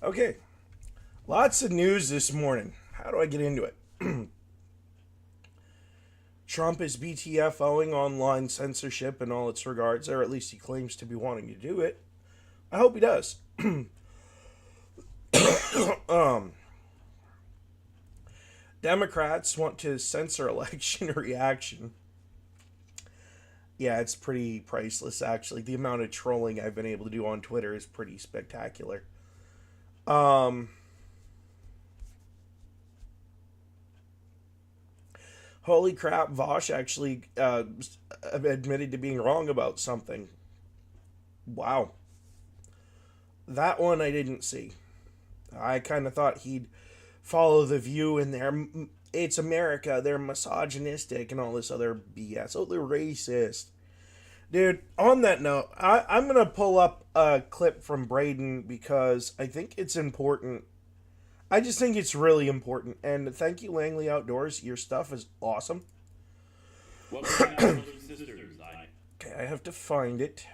Okay, lots of news this morning. How do I get into it? Trump is BTFOing online censorship in all its regards, or at least he claims to be wanting to do it. I hope he does. um, Democrats want to censor election reaction. Yeah, it's pretty priceless, actually. The amount of trolling I've been able to do on Twitter is pretty spectacular. Um, Holy crap, Vosh actually admitted to being wrong about something. Wow. That one I didn't see. I kind of thought he'd follow the view in there. It's America. They're misogynistic and all this other BS. Oh, they're racist. Dude, on that note, I'm going to pull up a clip from Braden because I think it's important. I just think it's really important. And thank you, Langley Outdoors. Your stuff is awesome. Welcome back, brothers and sisters. Okay, I have to find it.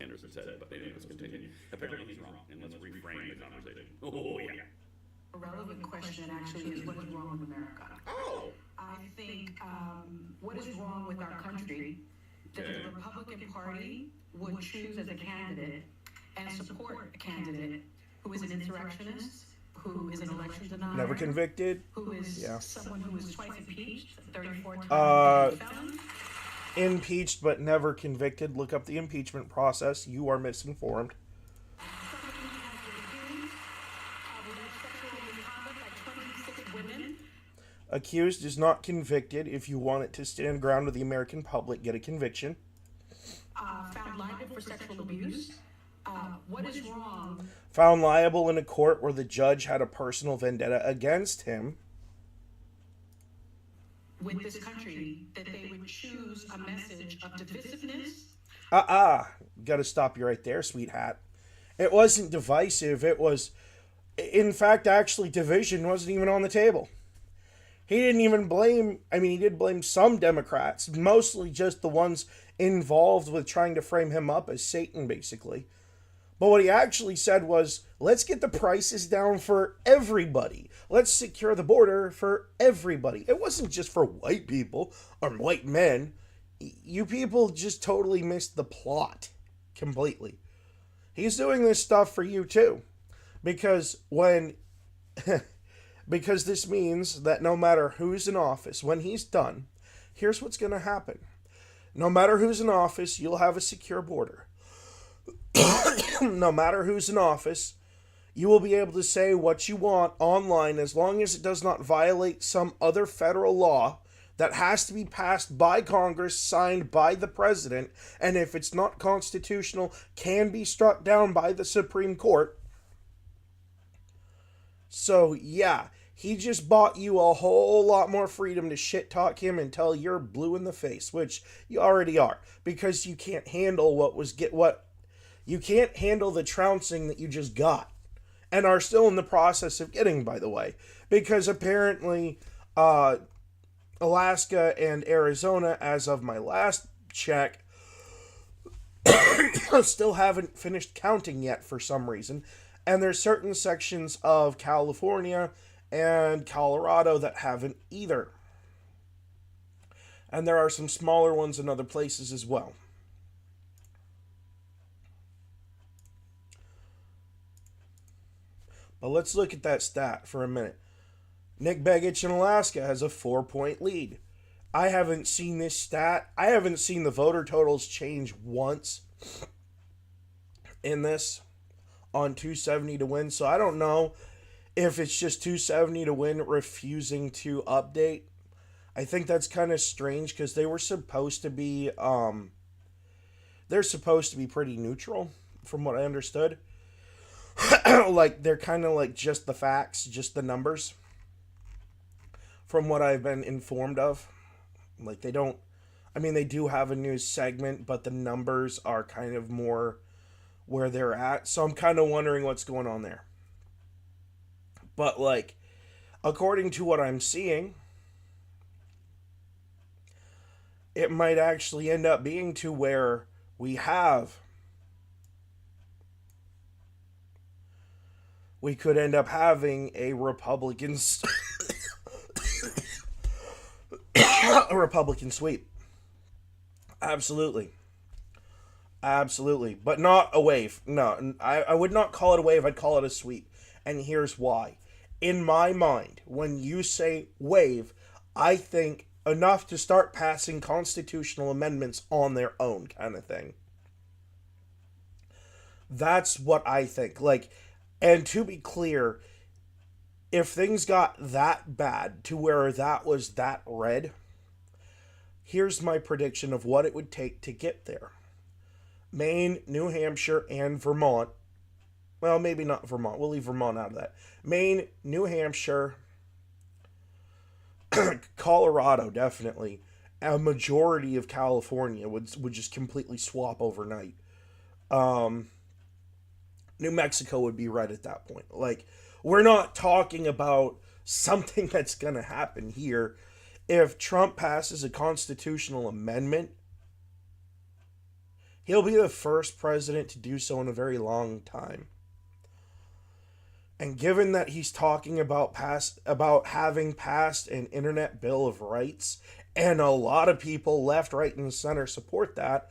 Anderson said, but anyway, let's continue. Apparently he's wrong, and let's reframe the conversation. Oh, yeah. A relevant question actually is what is wrong with America? Oh! I think what is wrong with our country that the Republican Party would choose as a candidate and support a candidate who is an insurrectionist, who is an election denier, Never convicted. who is someone who was twice impeached, 34 times felon. Impeached but never convicted. Look up the impeachment process. You are misinformed. Accused is not convicted. If you want it to stand ground with the American public, get a conviction. Found liable for sexual abuse. What is wrong? Found liable in a court where the judge had a personal vendetta against him. With this country, that they would choose a message of divisiveness. Gotta stop you right there, sweetheart. It wasn't divisive. It was, in fact, actually, division wasn't even on the table. He didn't even blame, he did blame some Democrats, mostly just the ones involved with trying to frame him up as Satan, basically. But what he actually said was, let's get the prices down for everybody. Let's secure the border for everybody. It wasn't just for white people or white men. You people just totally missed the plot completely. He's doing this stuff for you too. Because because this means that no matter who's in office, when he's done, here's what's going to happen. No matter who's in office, you'll have a secure border. No matter who's in office, you will be able to say what you want online as long as it does not violate some other federal law that has to be passed by Congress, signed by the president, and if it's not constitutional, can be struck down by the Supreme Court. So, yeah, he just bought you a whole lot more freedom to shit talk him until you're blue in the face, which you already are, because you can't handle you can't handle the trouncing that you just got, and are still in the process of getting, by the way, because apparently, Alaska and Arizona, as of my last check, still haven't finished counting yet for some reason, and there's certain sections of California and Colorado that haven't either. And there are some smaller ones in other places as well. But let's look at that stat for a minute. Nick Begich in Alaska has a 4-point lead. I haven't seen this stat. I haven't seen the voter totals change once in this on 270 to win. So I don't know if it's just 270 to win refusing to update. I think that's kind of strange because they were supposed to be, they're supposed to be pretty neutral from what I understood. Like, they're kind of like just the facts, just the numbers, from what I've been informed of. Like, they don't, they do have a news segment, but the numbers are kind of more where they're at. So I'm kind of wondering what's going on there. But, like, according to what I'm seeing, it might actually end up being to where we could end up having a a Republican sweep. Absolutely. Absolutely. But not a wave. No, I would not call it a wave. I'd call it a sweep. And here's why. In my mind, when you say wave, I think enough to start passing constitutional amendments on their own kind of thing. That's what I think. Like, and to be clear, if things got that bad to where that was that red, here's my prediction of what it would take to get there. Maine, New Hampshire, and Vermont. Well, maybe not Vermont. We'll leave Vermont out of that. Maine, New Hampshire, Colorado, definitely. A majority of California would just completely swap overnight. New Mexico would be right at that point. Like, we're not talking about something that's going to happen here. If Trump passes a constitutional amendment, he'll be the first president to do so in a very long time. And given that he's talking about having passed an Internet Bill of Rights, and a lot of people left, right, and center support that,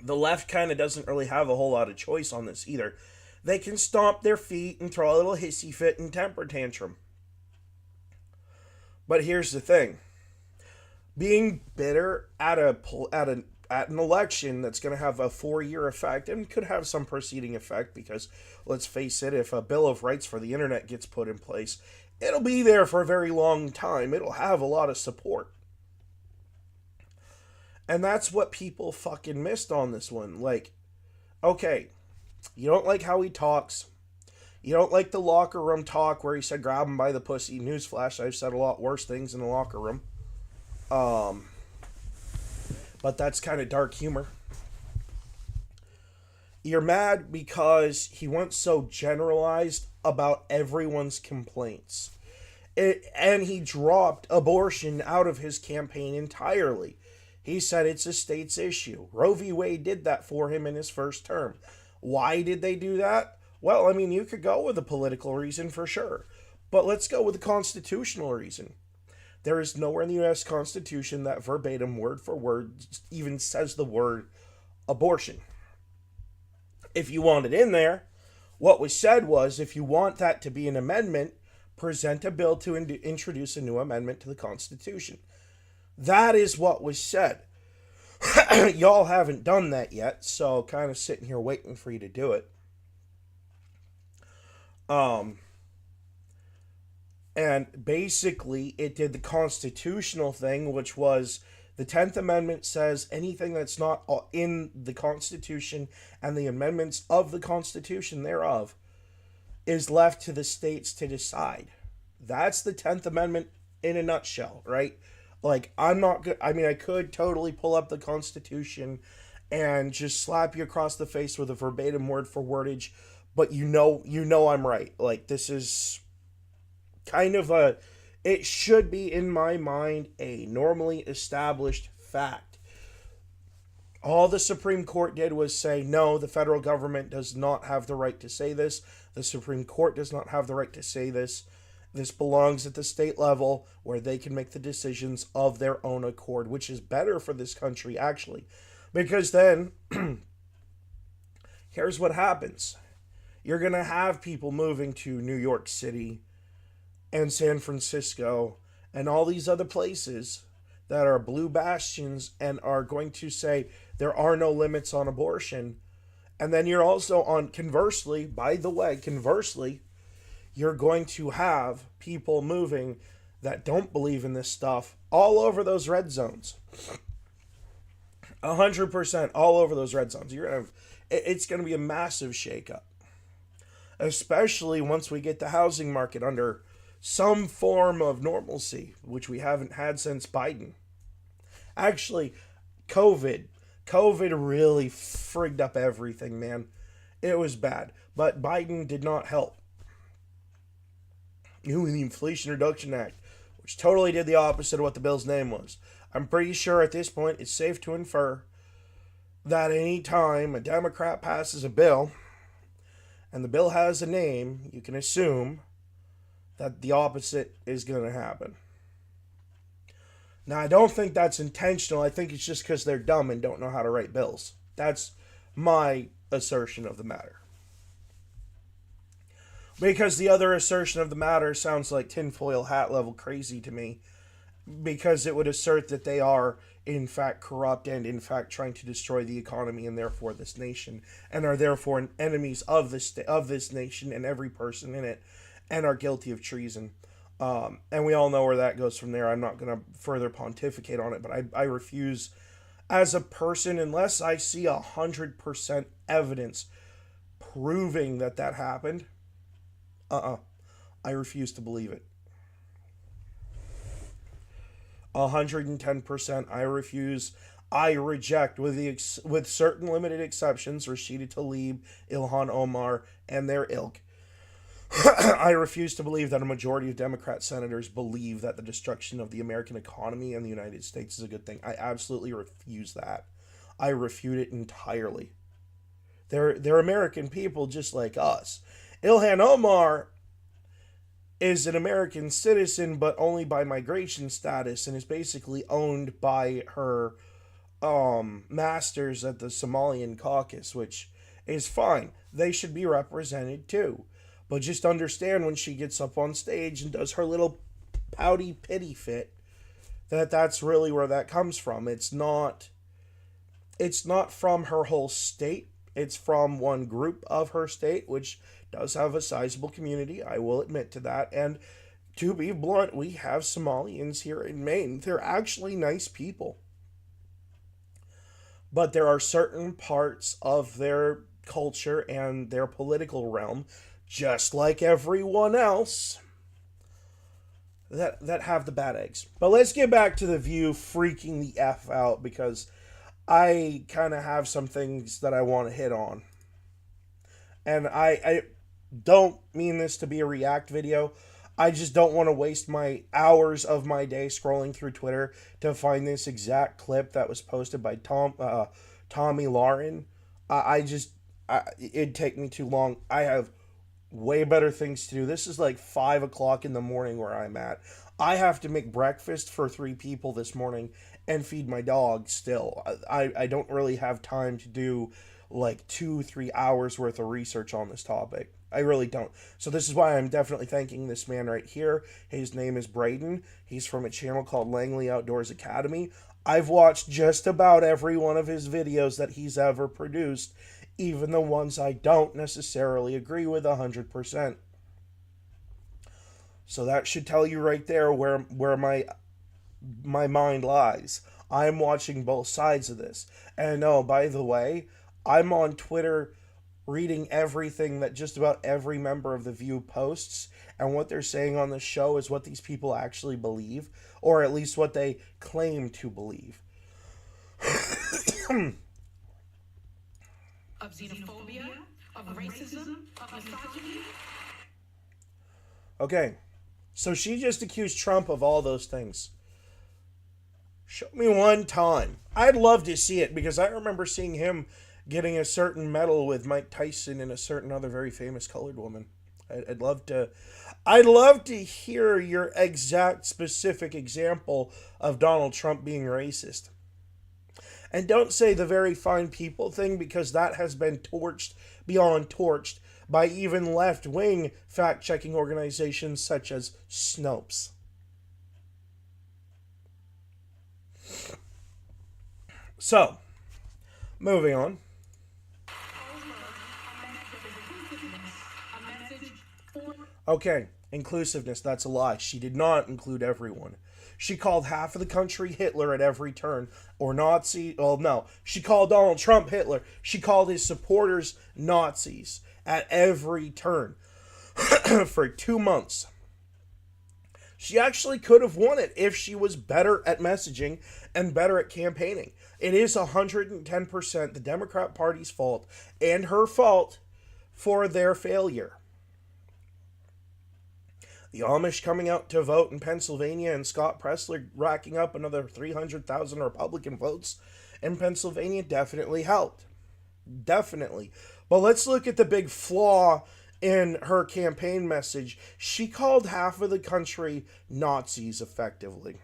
the left kind of doesn't really have a whole lot of choice on this either. They can stomp their feet and throw a little hissy fit and temper tantrum. But here's the thing. Being bitter at an election that's going to have a 4-year effect and could have some preceding effect, because let's face it, if a Bill of Rights for the internet gets put in place, it'll be there for a very long time. It'll have a lot of support. And that's what people fucking missed on this one. Like, okay, you don't like how he talks. You don't like the locker room talk where he said grab him by the pussy. Newsflash, I've said a lot worse things in the locker room. But that's kind of dark humor. You're mad because he went so generalized about everyone's complaints. And he dropped abortion out of his campaign entirely. He said it's a state's issue. Roe v. Wade did that for him in his first term. Why did they do that? Well, I mean, you could go with a political reason for sure. But let's go with a constitutional reason. There is nowhere in the U.S. Constitution that verbatim, word for word, even says the word abortion. If you want it in there, what was said was, if you want that to be an amendment, present a bill to introduce a new amendment to the Constitution. That is what was said. Y'all haven't done that yet, so kind of sitting here waiting for you to do it. And basically, it did the constitutional thing, which was the 10th Amendment says anything that's not in the Constitution and the amendments of the Constitution thereof is left to the states to decide. That's the 10th Amendment in a nutshell, right? Like, I'm not good. I mean, I could totally pull up the Constitution and just slap you across the face with a verbatim word for wordage, but you know I'm right. Like, this is kind of it should be, in my mind, a normally established fact. All the Supreme Court did was say, no, the federal government does not have the right to say this. The Supreme Court does not have the right to say this. This belongs at the state level where they can make the decisions of their own accord, which is better for this country, actually. Because then, here's what happens. You're going to have people moving to New York City and San Francisco and all these other places that are blue bastions and are going to say there are no limits on abortion. And then you're also conversely, you're going to have people moving that don't believe in this stuff all over those red zones. 100% all over those red zones. It's going to be a massive shakeup. Especially once we get the housing market under some form of normalcy, which we haven't had since Biden. Actually, COVID really frigged up everything, man. It was bad. But Biden did not help. The Inflation Reduction Act. which totally did the opposite of what the bill's name was. I'm pretty sure at this point it's safe to infer that any time a Democrat passes a bill and the bill has a name, you can assume that the opposite is going to happen. Now, I don't think that's intentional. I think it's just because they're dumb and don't know how to write bills. That's my assertion of the matter. Because the other assertion of the matter sounds like tinfoil hat level crazy to me. Because it would assert that they are, in fact, corrupt and, in fact, trying to destroy the economy and therefore this nation. And are therefore enemies of this nation and every person in it. And are guilty of treason. And we all know where that goes from there. I'm not going to further pontificate on it. But I refuse, as a person, unless I see 100% evidence proving that happened. I refuse to believe it. 110%. I refuse. I reject, with certain limited exceptions, Rashida Tlaib, Ilhan Omar, and their ilk. I refuse to believe that a majority of Democrat senators believe that the destruction of the American economy and the United States is a good thing. I absolutely refuse that. I refute it entirely. They're American people just like us. Ilhan Omar is an American citizen, but only by migration status, and is basically owned by her masters at the Somalian caucus, which is fine. They should be represented too. But just understand when she gets up on stage and does her little pouty pity fit, that's really where that comes from. It's not from her whole state. It's from one group of her state, which does have a sizable community. I will admit to that. And to be blunt, we have Somalians here in Maine. They're actually nice people. But there are certain parts of their culture and their political realm, just like everyone else, that have the bad eggs. But let's get back to The View freaking the F out, because I kind of have some things that I want to hit on. And I don't mean this to be a react video. I just don't want to waste my hours of my day scrolling through Twitter to find this exact clip that was posted by Tommy Lauren. It'd take me too long. I have way better things to do. This is like 5 o'clock in the morning where I'm at. I have to make breakfast for 3 people this morning and feed my dog still. I don't really have time to do like 2-3 hours worth of research on this topic. I really don't. So this is why I'm definitely thanking this man right here. His name is Braden. He's from a channel called Langley Outdoors Academy. I've watched just about every one of his videos that he's ever produced, even the ones I don't necessarily agree with 100%. So that should tell you right there where my mind lies. I'm watching both sides of this. And oh, by the way, I'm on Twitter reading everything that just about every member of The View posts, and what they're saying on the show is what these people actually believe, or at least what they claim to believe. Of xenophobia, of racism, of misogyny. Okay, so she just accused Trump of all those things. Show me one time. I'd love to see it, because I remember seeing him getting a certain medal with Mike Tyson and a certain other very famous colored woman. I'd love to hear your exact specific example of Donald Trump being racist. And don't say the very fine people thing, because that has been torched beyond torched by even left-wing fact-checking organizations such as Snopes. So, moving on. Okay, inclusiveness, that's a lie. She did not include everyone. She called half of the country Hitler at every turn, or Nazi. Well, no, she called Donald Trump Hitler. She called his supporters Nazis at every turn for 2 months. She actually could have won it if she was better at messaging and better at campaigning. It is 110% the Democrat Party's fault and her fault for their failure. The Amish coming out to vote in Pennsylvania and Scott Presler racking up another 300,000 Republican votes in Pennsylvania definitely helped. Definitely. But let's look at the big flaw in her campaign message. She called half of the country Nazis effectively.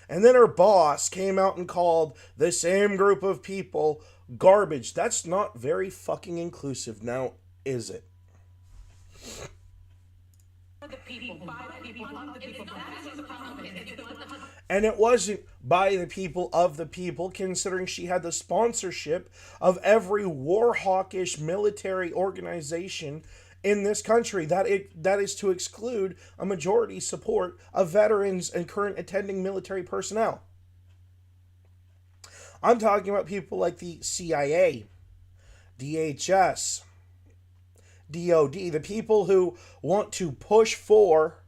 And then her boss came out and called the same group of people garbage. That's not very fucking inclusive now, is it? And it wasn't by the people of the people, considering she had the sponsorship of every war hawkish military organization in this country. That is to exclude a majority support of veterans and current attending military personnel. I'm talking about people like the CIA, DHS, DOD, the people who want to push for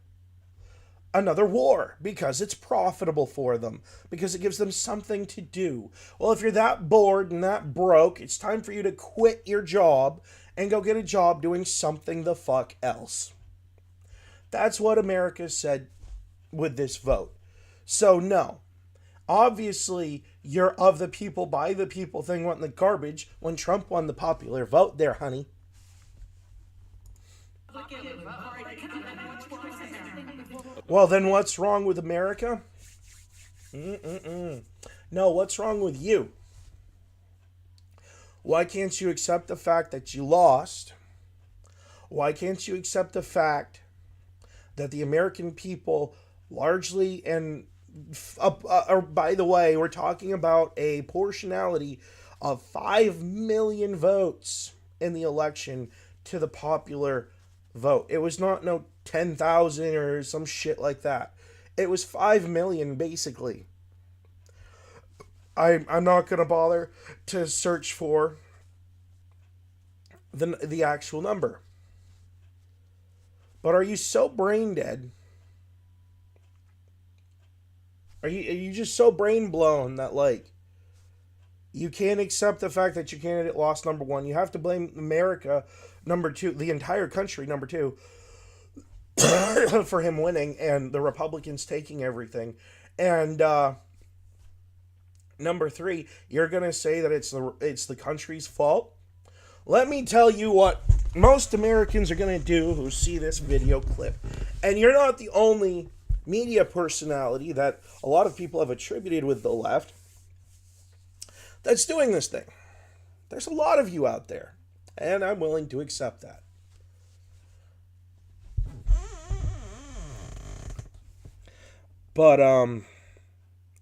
another war because it's profitable for them, because it gives them something to do. Well, if you're that bored and that broke, it's time for you to quit your job and go get a job doing something the fuck else. That's what America said with this vote. So no, obviously you're of the people, by the people thing went in the garbage when Trump won the popular vote there, honey. Well, then what's wrong with America? No, what's wrong with you? Why can't you accept the fact that you lost? Why can't you accept the fact that the American people largely, and by the way, we're talking about a portionality of 5 million votes in the election to the popular vote. It was not no 10,000 or some shit like that. It was 5 million basically. I'm not going to bother to search for the actual number. But are you so brain dead? Are you just so brain blown that, like, you can't accept the fact that your candidate lost, number one? You have to blame America, number two, the entire country, number two, for him winning and the Republicans taking everything. And number three, you're going to say that it's the country's fault? Let me tell you what most Americans are going to do who see this video clip. And you're not the only media personality that a lot of people have attributed with the left that's doing this thing. There's a lot of you out there, and I'm willing to accept that. But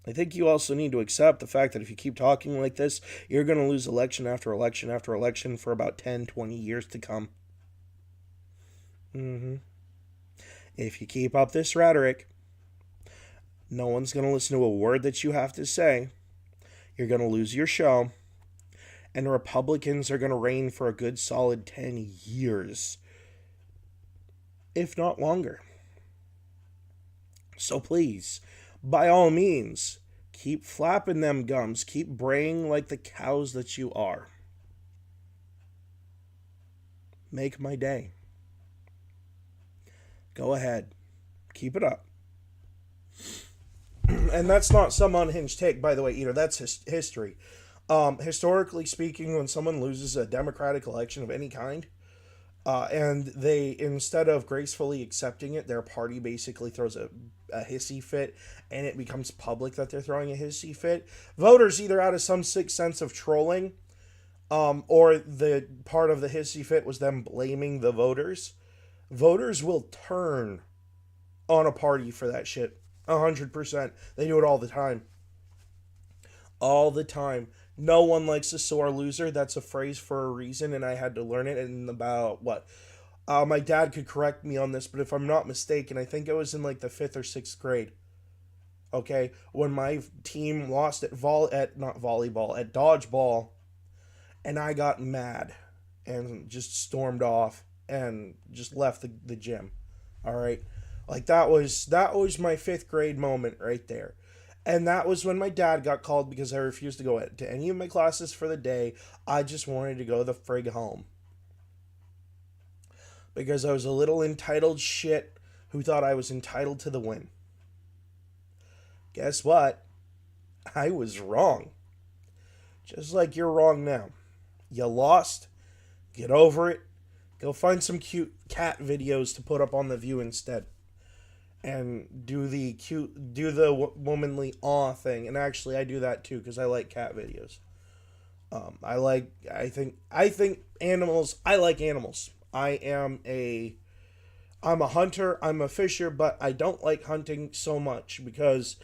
I think you also need to accept the fact that if you keep talking like this, you're going to lose election after election after election for about 10, 20 years to come. If you keep up this rhetoric, no one's going to listen to a word that you have to say. You're going to lose your show. And the Republicans are going to reign for a good solid 10 years. If not longer. So please, by all means, keep flapping them gums. Keep braying like the cows that you are. Make my day. Go ahead. Keep it up. And that's not some unhinged take, by the way, either. That's history. Historically speaking, when someone loses a democratic election of any kind, and they, instead of gracefully accepting it, their party basically throws a hissy fit, and it becomes public that they're throwing a hissy fit. Voters, either out of some sick sense of trolling, or the part of the hissy fit was them blaming the voters. Voters will turn on a party for that shit. 100%. They do it all the time. All the time. No one likes a sore loser. That's a phrase for a reason, and I had to learn it in about, my dad could correct me on this, but if I'm not mistaken, I think it was in like the 5th or 6th grade. Okay? When my team lost at dodgeball, and I got mad and just stormed off and just left the gym. All right? Like, that was my 5th grade moment right there. And that was when my dad got called because I refused to go to any of my classes for the day. I just wanted to go the frig home. because I was a little entitled shit who thought I was entitled to the win. Guess what? I was wrong. Just like you're wrong now. You lost. Get over it. Go find some cute cat videos to put up on The View instead. And do the womanly awe thing. And actually, I do that too because I like cat videos. I think animals. I like animals. I'm a hunter. I'm a fisher, but I don't like hunting so much because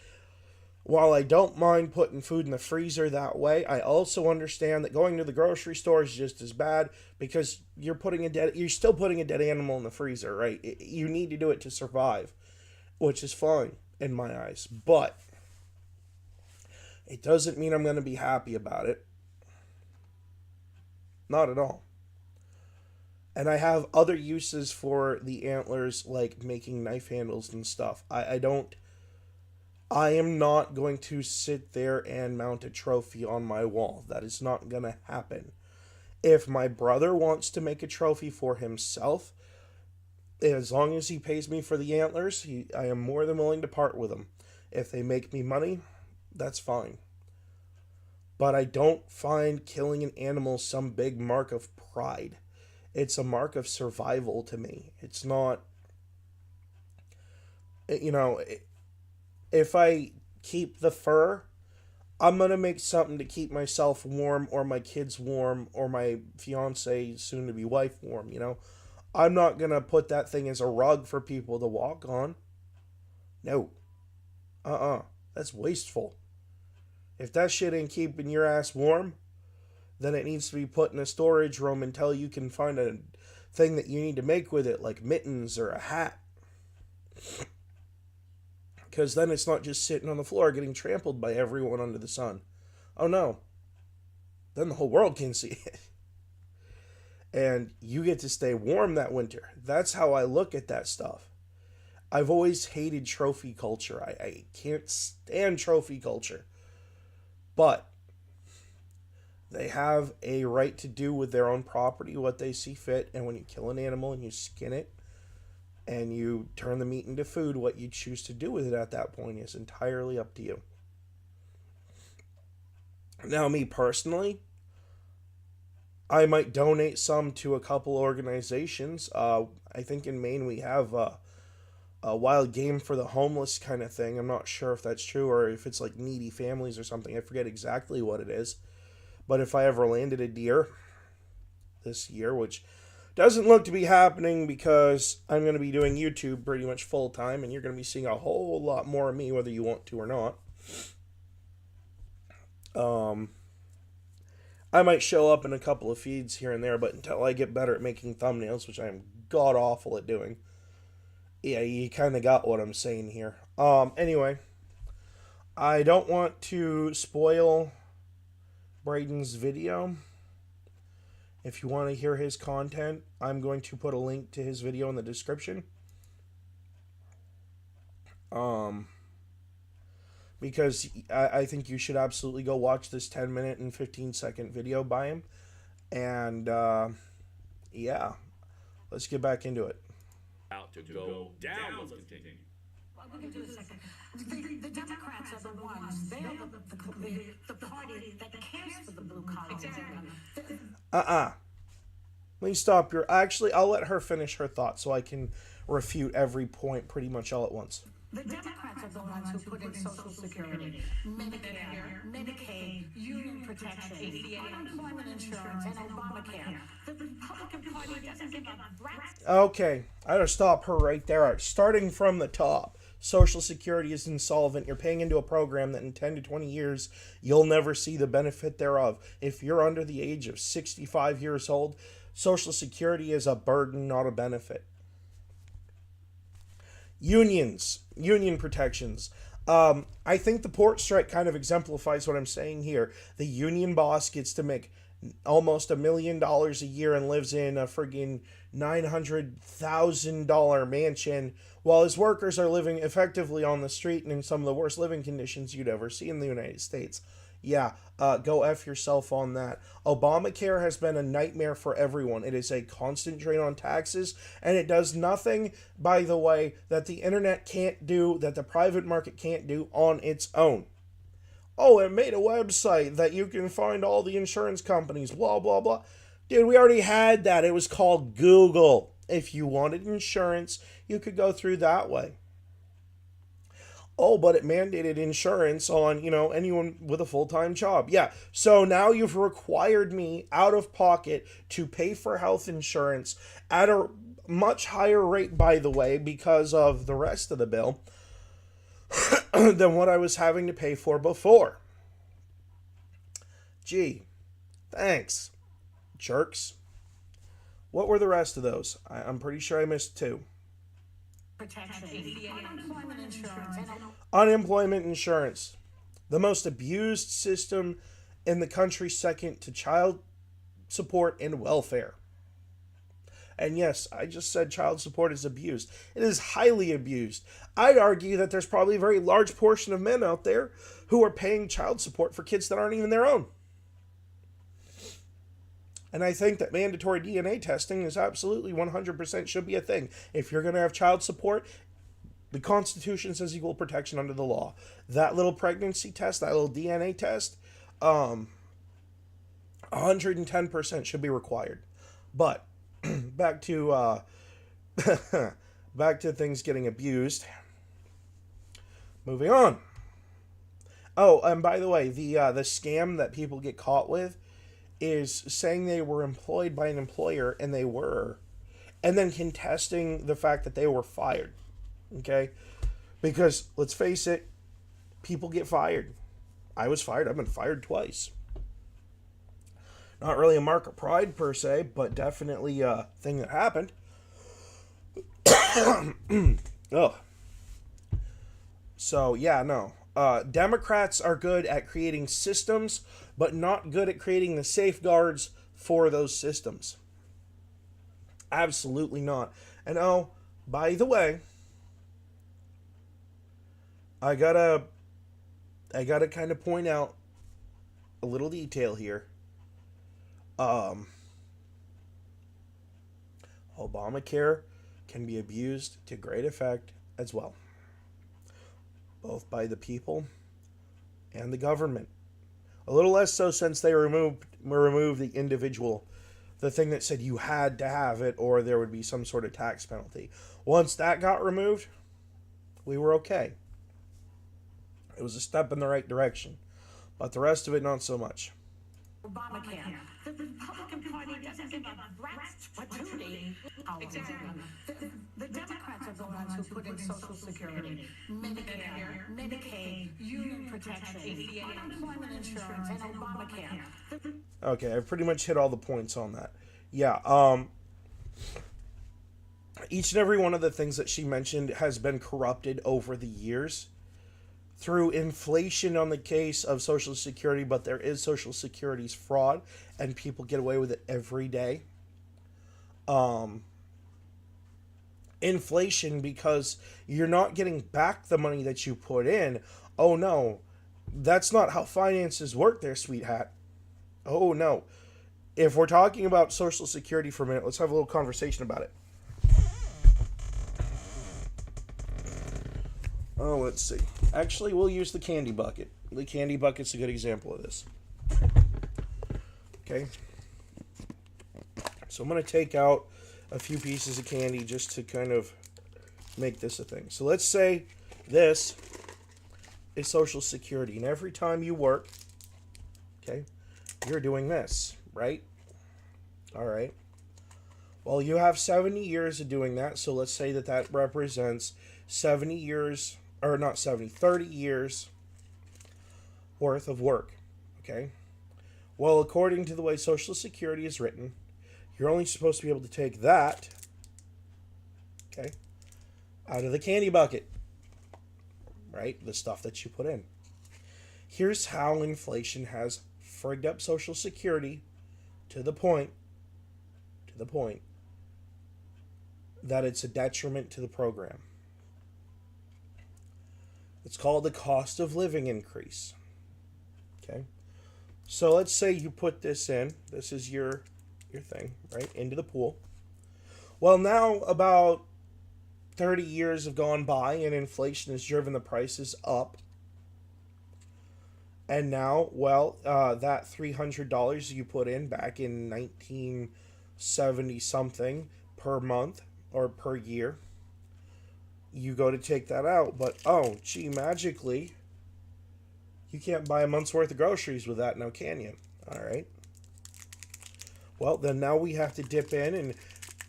while I don't mind putting food in the freezer that way, I also understand that going to the grocery store is just as bad because you're still putting a dead animal in the freezer, right? You need to do it to survive, which is fine in my eyes, but it doesn't mean I'm going to be happy about it. Not at all. And I have other uses for the antlers, like making knife handles and stuff. I am not going to sit there and mount a trophy on my wall. That is not going to happen. If my brother wants to make a trophy for himself, as long as he pays me for the antlers, I am more than willing to part with them. If they make me money, that's fine. But I don't find killing an animal some big mark of pride. It's a mark of survival to me. It's not, if I keep the fur, I'm going to make something to keep myself warm or my kids warm or my fiance, soon-to-be wife warm, I'm not going to put that thing as a rug for people to walk on. No. That's wasteful. If that shit ain't keeping your ass warm, then it needs to be put in a storage room until you can find a thing that you need to make with it, like mittens or a hat. Because then it's not just sitting on the floor getting trampled by everyone under the sun. Oh no. Then the whole world can see it. And you get to stay warm that winter. That's how I look at that stuff. I've always hated trophy culture. I can't stand trophy culture. But they have a right to do with their own property what they see fit. And when you kill an animal and you skin it, and you turn the meat into food, what you choose to do with it at that point is entirely up to you. Now, me personally, I might donate some to a couple organizations. I think in Maine we have a wild game for the homeless kind of thing. I'm not sure if that's true or if it's like needy families or something. I forget exactly what it is. But if I ever landed a deer this year, which doesn't look to be happening because I'm going to be doing YouTube pretty much full time and you're going to be seeing a whole lot more of me whether you want to or not. I might show up in a couple of feeds here and there, but until I get better at making thumbnails, which I am god awful at doing, yeah, you kind of got what I'm saying here. Anyway, I don't want to spoil Braden's video. If you want to hear his content, I'm going to put a link to his video in the description. Because I think you should absolutely go watch this 10-minute and 15-second video by him. And, yeah, let's get back into it. Out to go down. Let's continue. Well, we can do this second. The Democrats are the ones, they are the party that cares for the blue collar. Let me stop your... Actually, I'll let her finish her thought so I can refute every point pretty much all at once. The Democrats are the ones who put in Social Security, Medicare, Medicaid, union protection, unemployment insurance, and Obamacare. The Republican Party doesn't give a rat's... Okay, I gotta stop her right there. Starting from the top, Social Security is insolvent. You're paying into a program that in 10 to 20 years, you'll never see the benefit thereof. If you're under the age of 65 years old, Social Security is a burden, not a benefit. Union protections. I think the port strike kind of exemplifies what I'm saying here. The union boss gets to make almost $1 million a year and lives in a friggin' $900,000 mansion while his workers are living effectively on the street and in some of the worst living conditions you'd ever see in the United States. Yeah, go F yourself on that. Obamacare has been a nightmare for everyone. It is a constant drain on taxes, and it does nothing, by the way, that the internet can't do, that the private market can't do on its own. Oh, it made a website that you can find all the insurance companies, blah, blah, blah. Dude, we already had that. It was called Google. If you wanted insurance, you could go through that way. Oh, but it mandated insurance on, anyone with a full-time job. Yeah. So now you've required me out of pocket to pay for health insurance at a much higher rate, by the way, because of the rest of the bill than what I was having to pay for before. Gee, thanks, jerks. What were the rest of those? I'm pretty sure I missed two. Protection, unemployment insurance, and Unemployment insurance, the most abused system in the country, second to child support and welfare. And yes, I just said child support is abused. It is highly abused. I'd argue that there's probably a very large portion of men out there who are paying child support for kids that aren't even their own. And I think that mandatory DNA testing is absolutely 100% should be a thing. If you're going to have child support, the Constitution says equal protection under the law. That little pregnancy test, that little DNA test, 110% should be required. But back to back to things getting abused. Moving on. Oh, and by the way, the scam that people get caught with is saying they were employed by an employer, and they were, and then contesting the fact that they were fired. Okay? Because, let's face it, people get fired. I was fired. I've been fired twice. Not really a mark of pride, per se, but definitely a thing that happened. Oh. So, yeah, no. Democrats are good at creating systems, but not good at creating the safeguards for those systems. Absolutely not. And oh, by the way, I gotta kind of point out a little detail here. Obamacare can be abused to great effect as well, both by the people and the government. A little less so since they removed the individual, the thing that said you had to have it or there would be some sort of tax penalty. Once that got removed, we were okay. It was a step in the right direction, but the rest of it, not so much. Obamacare. The Republican Party doesn't give a rat's patootie. Exactly. The Democrats are the ones who put in Social Security, Medicare, Medicaid, Union Protection, unemployment insurance, and Obamacare. Okay, I've pretty much hit all the points on that. Yeah, each and every one of the things that she mentioned has been corrupted over the years through inflation on the case of Social Security, but there is Social Security's fraud, and people get away with it every day. Inflation because you're not getting back the money that you put in. Oh no, that's not how finances work there, sweetheart. Oh no. If we're talking about Social Security for a minute, let's have a little conversation about it. Oh, let's see. Actually, we'll use the candy bucket. The candy bucket's a good example of this. Okay. So I'm going to take out a few pieces of candy just to kind of make this a thing. So let's say this is Social Security. And every time you work, okay, you're doing this, right? All right. Well, you have 70 years of doing that. So let's say that that represents 70 years, or not 70, 30 years worth of work, okay? Well, according to the way Social Security is written, you're only supposed to be able to take that, okay, out of the candy bucket, right? The stuff that you put in. Here's how inflation has frigged up Social Security to the point that it's a detriment to the program. It's called the cost of living increase. Okay. So let's say you put this in. This is your thing, right? Into the pool. Well, now about 30 years have gone by and inflation has driven the prices up. And now, well, that $300 you put in back in 1970 something per month or per year, you go to take that out. But, oh, gee, magically, you can't buy a month's worth of groceries with that now, can you? All right. Well, then now we have to dip in and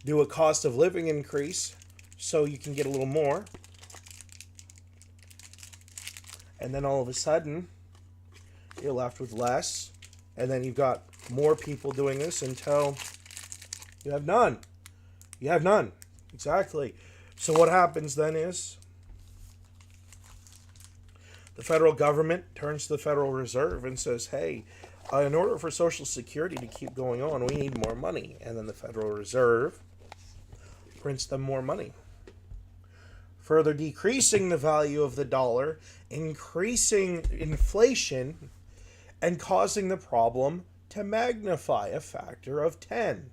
do a cost of living increase so you can get a little more. And then all of a sudden, you're left with less. And then you've got more people doing this until you have none. You have none. Exactly. So what happens then is the federal government turns to the Federal Reserve and says, hey, in order for Social Security to keep going on, we need more money. And then the Federal Reserve prints them more money, further decreasing the value of the dollar, increasing inflation, and causing the problem to magnify a factor of 10.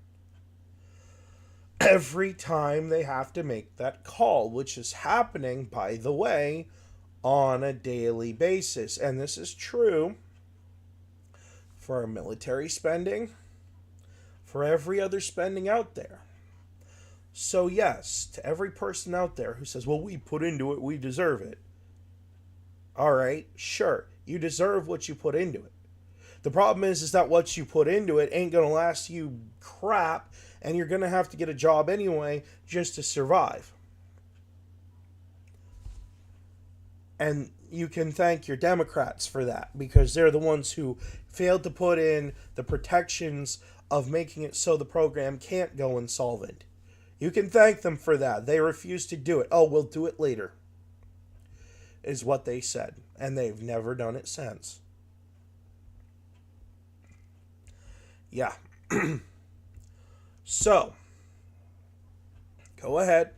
Every time they have to make that call, which is happening, by the way, on a daily basis. And this is true for our military spending, for every other spending out there. So yes, to every person out there who says, well, we put into it, we deserve it. All right, sure, you deserve what you put into it. The problem is that what you put into it ain't going to last you crap, and you're going to have to get a job anyway just to survive. And you can thank your Democrats for that, because they're the ones who failed to put in the protections of making it so the program can't go insolvent. You can thank them for that. They refused to do it. Oh, we'll do it later, is what they said. And they've never done it since. Yeah. So, go ahead.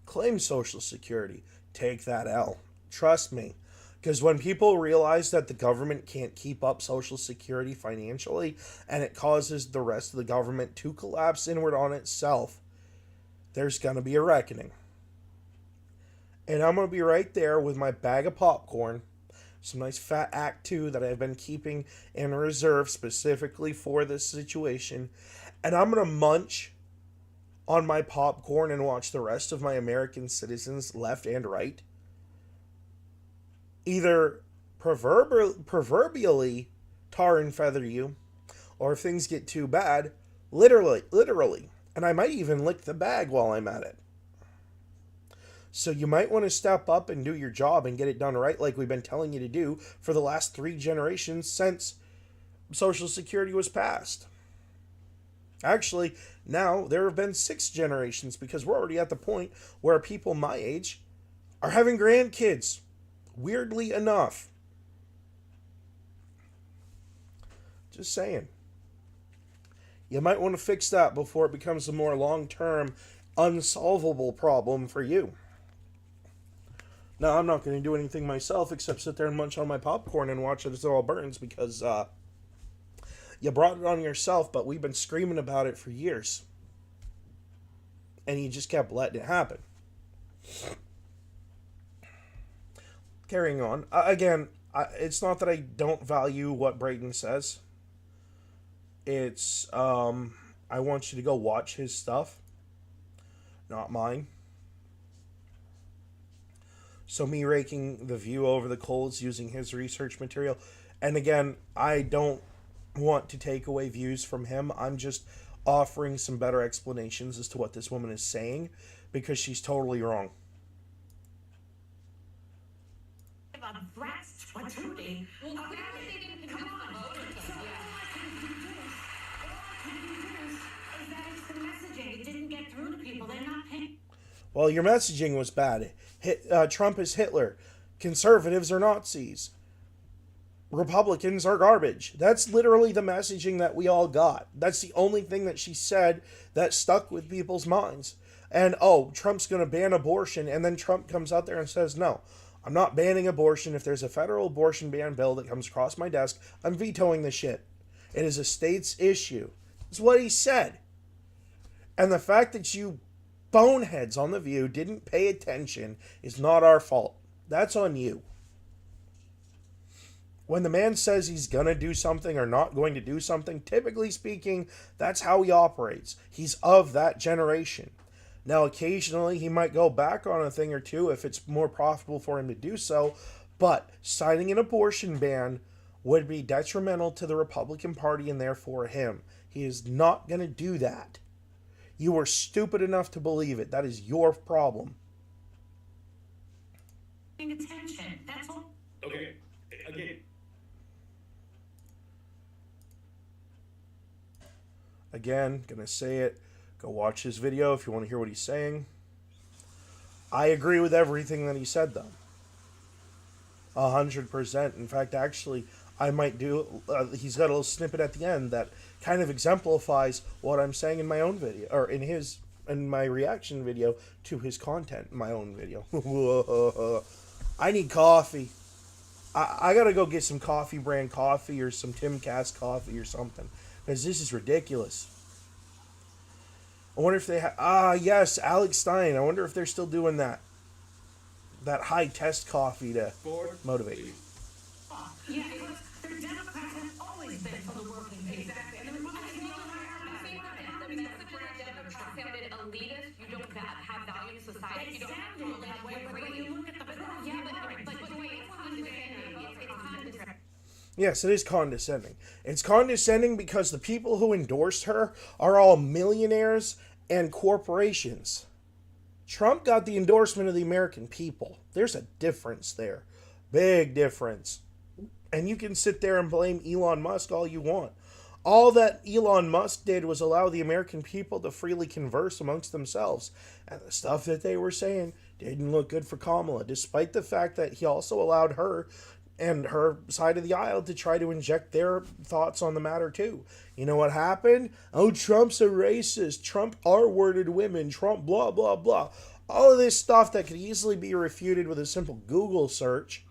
Claim Social Security. Take that L. Trust me. Because when people realize that the government can't keep up Social Security financially, and it causes the rest of the government to collapse inward on itself, there's going to be a reckoning. And I'm going to be right there with my bag of popcorn, some nice fat Act 2 that I've been keeping in reserve specifically for this situation, and I'm going to munch on my popcorn and watch the rest of my American citizens, left and right, either proverbially tar and feather you, or if things get too bad, literally. And I might even lick the bag while I'm at it. So you might want to step up and do your job and get it done right, like we've been telling you to do for the last 3 generations since Social Security was passed. Actually, now there have been 6 generations, because we're already at the point where people my age are having grandkids. Weirdly enough. Just saying. You might want to fix that before it becomes a more long-term, unsolvable problem for you. Now, I'm not going to do anything myself except sit there and munch on my popcorn and watch it as it all burns, because you brought it on yourself, but we've been screaming about it for years. And you just kept letting it happen. Carrying on. It's not that I don't value what Braden says. It's, I want you to go watch his stuff. Not mine. So me raking the View over the coals using his research material. And again, I don't want to take away views from him. I'm just offering some better explanations as to what this woman is saying, because she's totally wrong. Brats patootie. Well, apparently, come on. All I can do is that it's the messaging. It didn't get through to people. They're not paying. Well, your messaging was bad. Trump is Hitler. Conservatives are Nazis. Republicans are garbage. That's literally the messaging that we all got. That's the only thing that she said that stuck with people's minds. And, oh, Trump's going to ban abortion, and then Trump comes out there and says, no, I'm not banning abortion. If there's a federal abortion ban bill that comes across my desk, I'm vetoing the shit. It is a state's issue. That's what he said. And the fact that you boneheads on The View didn't pay attention is not our fault. That's on you. When the man says he's going to do something or not going to do something, typically speaking, that's how he operates. He's of that generation. Now, occasionally, he might go back on a thing or two if it's more profitable for him to do so, but signing an abortion ban would be detrimental to the Republican Party and therefore him. He is not going to do that. You are stupid enough to believe it. That is your problem. Paying attention, that's all. Okay, again. Again, gonna say it. Go watch his video if you want to hear what he's saying. I agree with everything that he said, though. 100%. In fact, actually, I might do. He's got a little snippet at the end that kind of exemplifies what I'm saying in my own video, or in my reaction video to his content. My own video. I need coffee. I gotta go get some coffee brand coffee or some Tim Cass coffee or something, because this is ridiculous. I wonder if they yes, Alex Stein. I wonder if they're still doing that high test coffee to motivate you. Yeah, the Democrats have always been for the working people. Exactly. And the Republicans sounded elitist. You don't have value in society. You don't sound that way, but when you look at the but the way it's condescending. It's condescending. Yes, it is condescending. It's condescending because the people who endorsed her are all millionaires and corporations. Trump got the endorsement of the American people. There's a difference there. Big difference. And you can sit there and blame Elon Musk all you want. All that Elon Musk did was allow the American people to freely converse amongst themselves. And the stuff that they were saying didn't look good for Kamala, despite the fact that he also allowed her and her side of the aisle to try to inject their thoughts on the matter too. You know what happened? Oh, Trump's a racist. Trump R-worded women. Trump blah, blah, blah. All of this stuff that could easily be refuted with a simple Google search.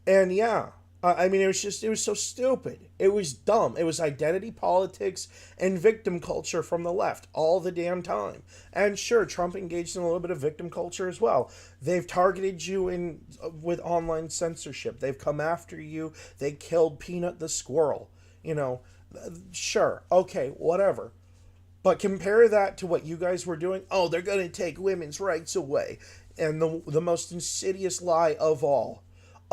And yeah, I mean, it was so stupid. It was dumb. It was identity politics and victim culture from the left all the damn time. And sure, Trump engaged in a little bit of victim culture as well. They've targeted you with online censorship. They've come after you. They killed Peanut the squirrel. You know, sure, okay, whatever. But compare that to what you guys were doing. Oh, they're going to take women's rights away. And the most insidious lie of all.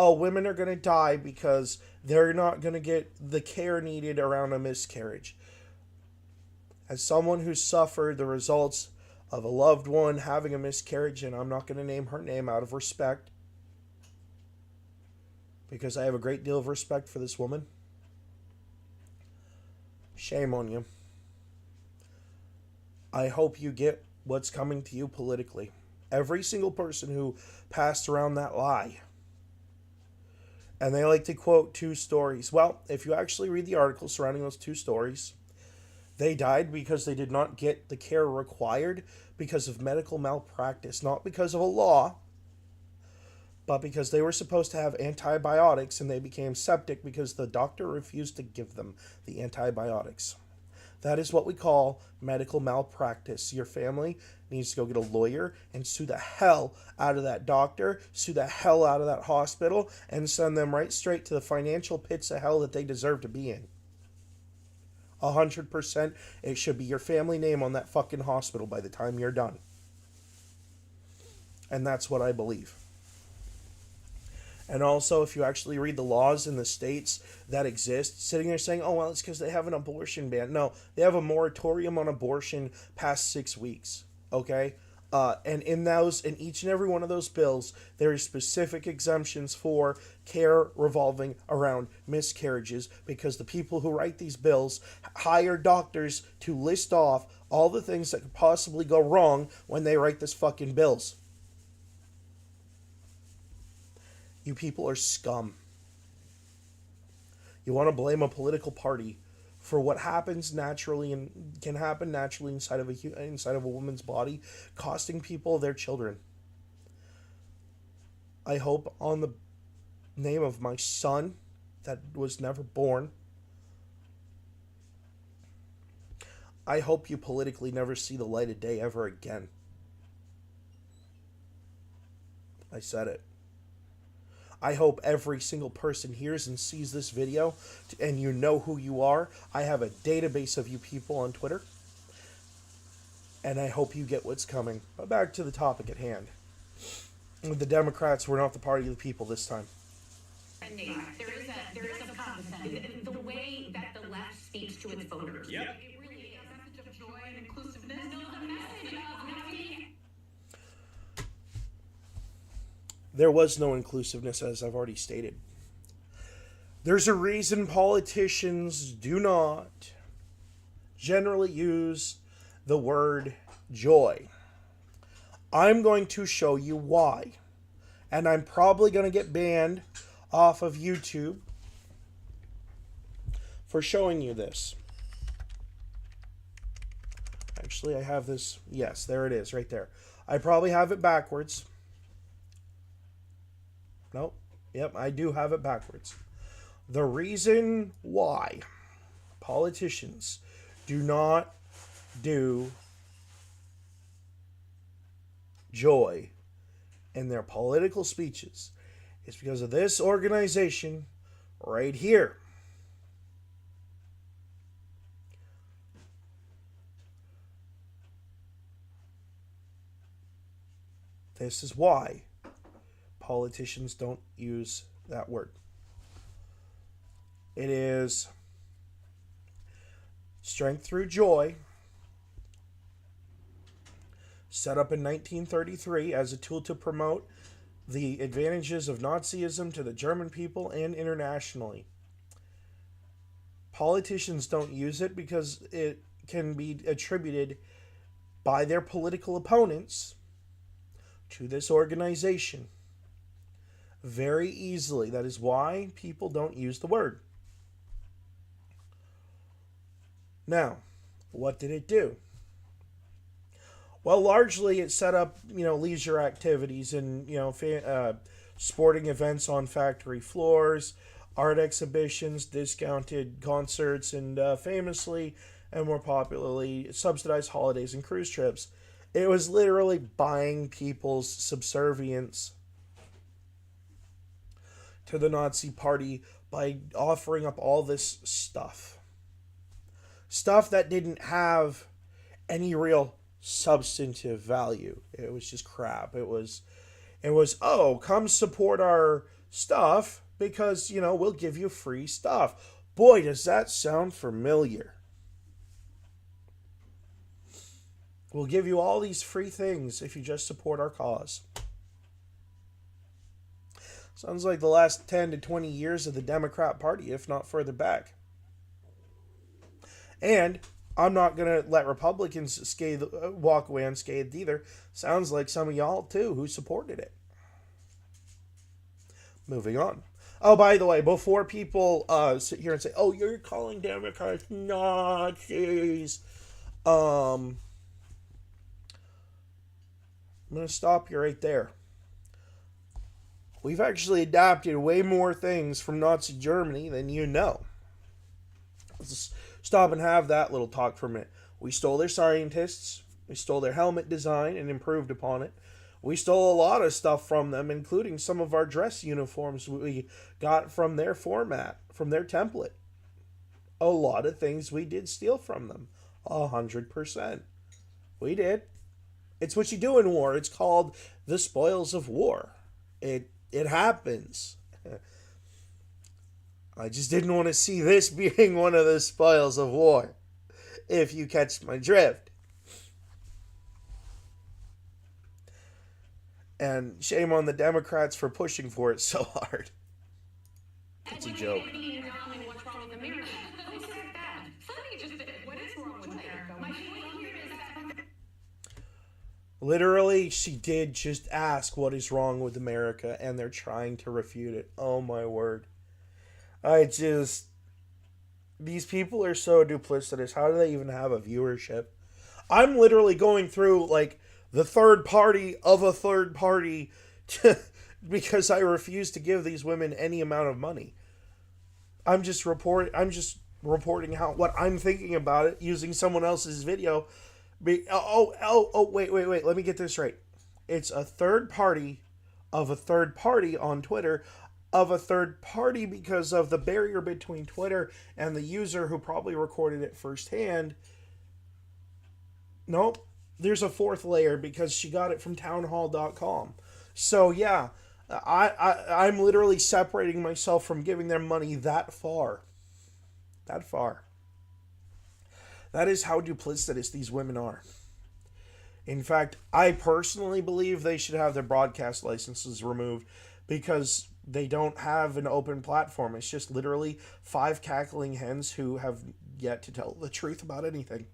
Oh, women are going to die because they're not going to get the care needed around a miscarriage. As someone who suffered the results of a loved one having a miscarriage, and I'm not going to name her name out of respect, because I have a great deal of respect for this woman. Shame on you. I hope you get what's coming to you politically. Every single person who passed around that lie. And they like to quote two stories. Well, if you actually read the article surrounding those two stories, they died because they did not get the care required because of medical malpractice. Not because of a law, but because they were supposed to have antibiotics and they became septic because the doctor refused to give them the antibiotics. That is what we call medical malpractice. Your family needs to go get a lawyer and sue the hell out of that doctor, sue the hell out of that hospital, and send them right straight to the financial pits of hell that they deserve to be in. 100%, it should be your family name on that fucking hospital by the time you're done. And that's what I believe. And also, if you actually read the laws in the states that exist, sitting there saying, oh, well, it's because they have an abortion ban. No, they have a moratorium on abortion past 6 weeks, okay? And in each and every one of those bills, there are specific exemptions for care revolving around miscarriages, because the people who write these bills hire doctors to list off all the things that could possibly go wrong when they write this fucking bills. You people are scum. You want to blame a political party for what happens naturally and can happen naturally inside of a woman's body, costing people their children. I hope on the name of my son that was never born, I hope you politically never see the light of day ever again. I said it. I hope every single person hears and sees this video, and you know who you are. I have a database of you people on Twitter, and I hope you get what's coming. But back to the topic at hand. The Democrats were not the party of the people this time. There is a condescending. The way that the left speaks to its voters. Yep. It really is. A message of joy and inclusiveness. No, the message of not being There was no inclusiveness, as I've already stated. There's a reason politicians do not generally use the word joy. I'm going to show you why. And I'm probably going to get banned off of YouTube for showing you this. Actually, I have this. Yes, there it is, right there. I probably have it backwards. Nope. Yep, I do have it backwards. The reason why politicians do not do joy in their political speeches is because of this organization right here. This is why politicians don't use that word. It is Strength Through Joy, set up in 1933 as a tool to promote the advantages of Nazism to the German people and internationally. Politicians don't use it because it can be attributed by their political opponents to this organization very easily. That is why people don't use the word. Now, what did it do? Well, largely it set up, leisure activities and, sporting events on factory floors, art exhibitions, discounted concerts, and famously and more popularly, subsidized holidays and cruise trips. It was literally buying people's subservience to the Nazi Party by offering up all this stuff. Stuff that didn't have any real substantive value. It was just crap. It was, oh, come support our stuff because, we'll give you free stuff. Boy, does that sound familiar. We'll give you all these free things if you just support our cause. Sounds like the last 10 to 20 years of the Democrat Party, if not further back. And I'm not going to let Republicans walk away unscathed either. Sounds like some of y'all, too, who supported it. Moving on. Oh, by the way, before people sit here and say, oh, you're calling Democrats Nazis, I'm going to stop you right there. We've actually adapted way more things from Nazi Germany than you know. Let's just stop and have that little talk for a minute. We stole their scientists. We stole their helmet design and improved upon it. We stole a lot of stuff from them, including some of our dress uniforms we got from their format, from their template. A lot of things we did steal from them. 100%. We did. It's what you do in war. It's called the spoils of war. It happens. I just didn't want to see this being one of the spoils of war, if you catch my drift. And shame on the Democrats for pushing for it so hard. It's a joke. What's wrong with America? Who said that? Somebody just said, what is wrong with America? My point here is that Literally, she did just ask what is wrong with America, and they're trying to refute it. Oh my word. These people are so duplicitous. How do they even have a viewership? I'm literally going through, the third party of a third party because I refuse to give these women any amount of money. I'm just reporting how what I'm thinking about it using someone else's video. Wait. Let me get this right. It's a third party of a third party on Twitter of a third party because of the barrier between Twitter and the user who probably recorded it firsthand. Nope. There's a fourth layer because she got it from townhall.com. So yeah, I'm literally separating myself from giving them money that far. That far. That is how duplicitous these women are. In fact, I personally believe they should have their broadcast licenses removed because they don't have an open platform. It's just literally 5 cackling hens who have yet to tell the truth about anything.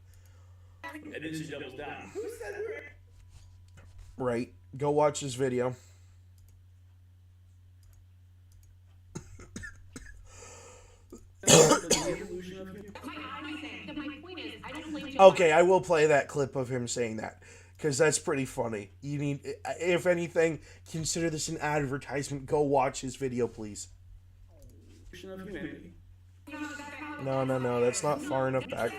And then she doubles down. Who said it? Right. Go watch this video. Okay, I will play that clip of him saying that because that's pretty funny. You need, if anything, consider this an advertisement. Go watch his video, please. No, that's not far enough back.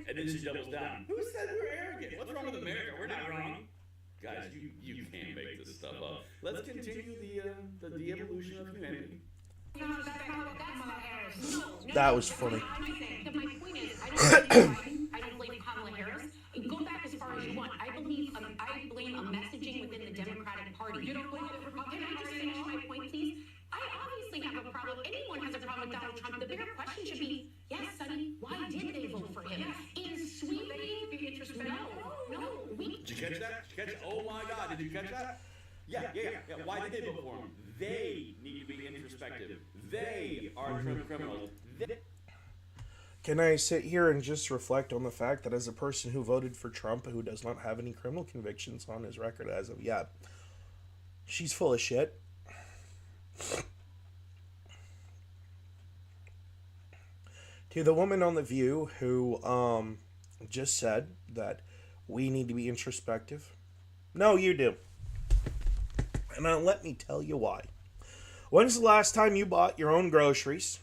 And then she doubles down. Who said we're arrogant? What's wrong with America? We're not wrong. Guys, you can't make this stuff up. Let's continue the de-evolution of humanity. That was funny. My point is, I don't blame Kamala Harris. Go back as far as you want. I blame a messaging within the Democratic Party. You don't blame the Republican? Can I just finish my point, please? I obviously have a problem. Anyone has a problem with Donald Trump. The bigger question should be, yes, Sonny, why did they vote for him? In sweeping, no. Did you catch that? Oh my God, did you catch that? Yeah. Why did they vote for him? They need to be introspective. They are criminals. Can I sit here and just reflect on the fact that as a person who voted for Trump, who does not have any criminal convictions on his record as of yet, she's full of shit. To the woman on The View who just said that we need to be introspective. No, you do. And now let me tell you why. When's the last time you bought your own groceries?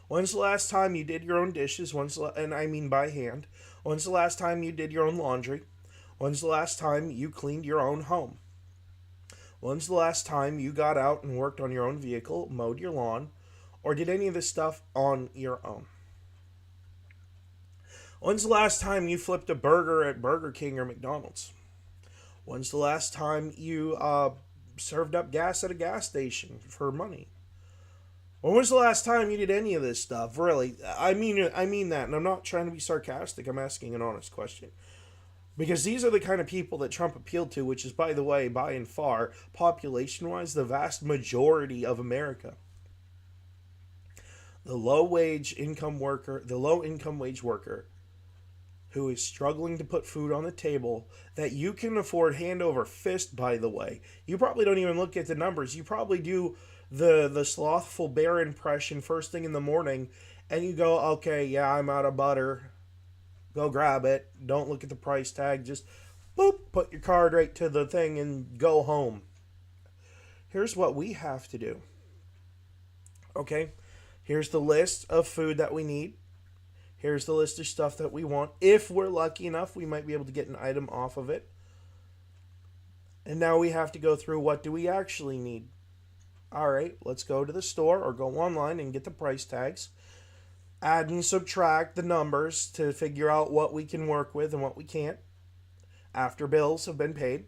When's the last time you did your own dishes? And I mean by hand. When's the last time you did your own laundry? When's the last time you cleaned your own home? When's the last time you got out and worked on your own vehicle, mowed your lawn, or did any of this stuff on your own? When's the last time you flipped a burger at Burger King or McDonald's? When's the last time you served up gas at a gas station for money? When was the last time you did any of this stuff? Really, I mean that, and I'm not trying to be sarcastic. I'm asking an honest question. Because these are the kind of people that Trump appealed to, which is, by the way, by and far, population-wise, the vast majority of America. The low-income wage worker who is struggling to put food on the table that you can afford hand over fist, by the way. You probably don't even look at the numbers. You probably do the slothful bear impression first thing in the morning, and you go, okay, yeah, I'm out of butter. Go grab it. Don't look at the price tag. Just, boop, put your card right to the thing and go home. Here's what we have to do. Okay? Here's the list of food that we need. Here's the list of stuff that we want. If we're lucky enough, we might be able to get an item off of it. And now we have to go through, what do we actually need? All right, let's go to the store or go online and get the price tags. Add and subtract the numbers to figure out what we can work with and what we can't after bills have been paid.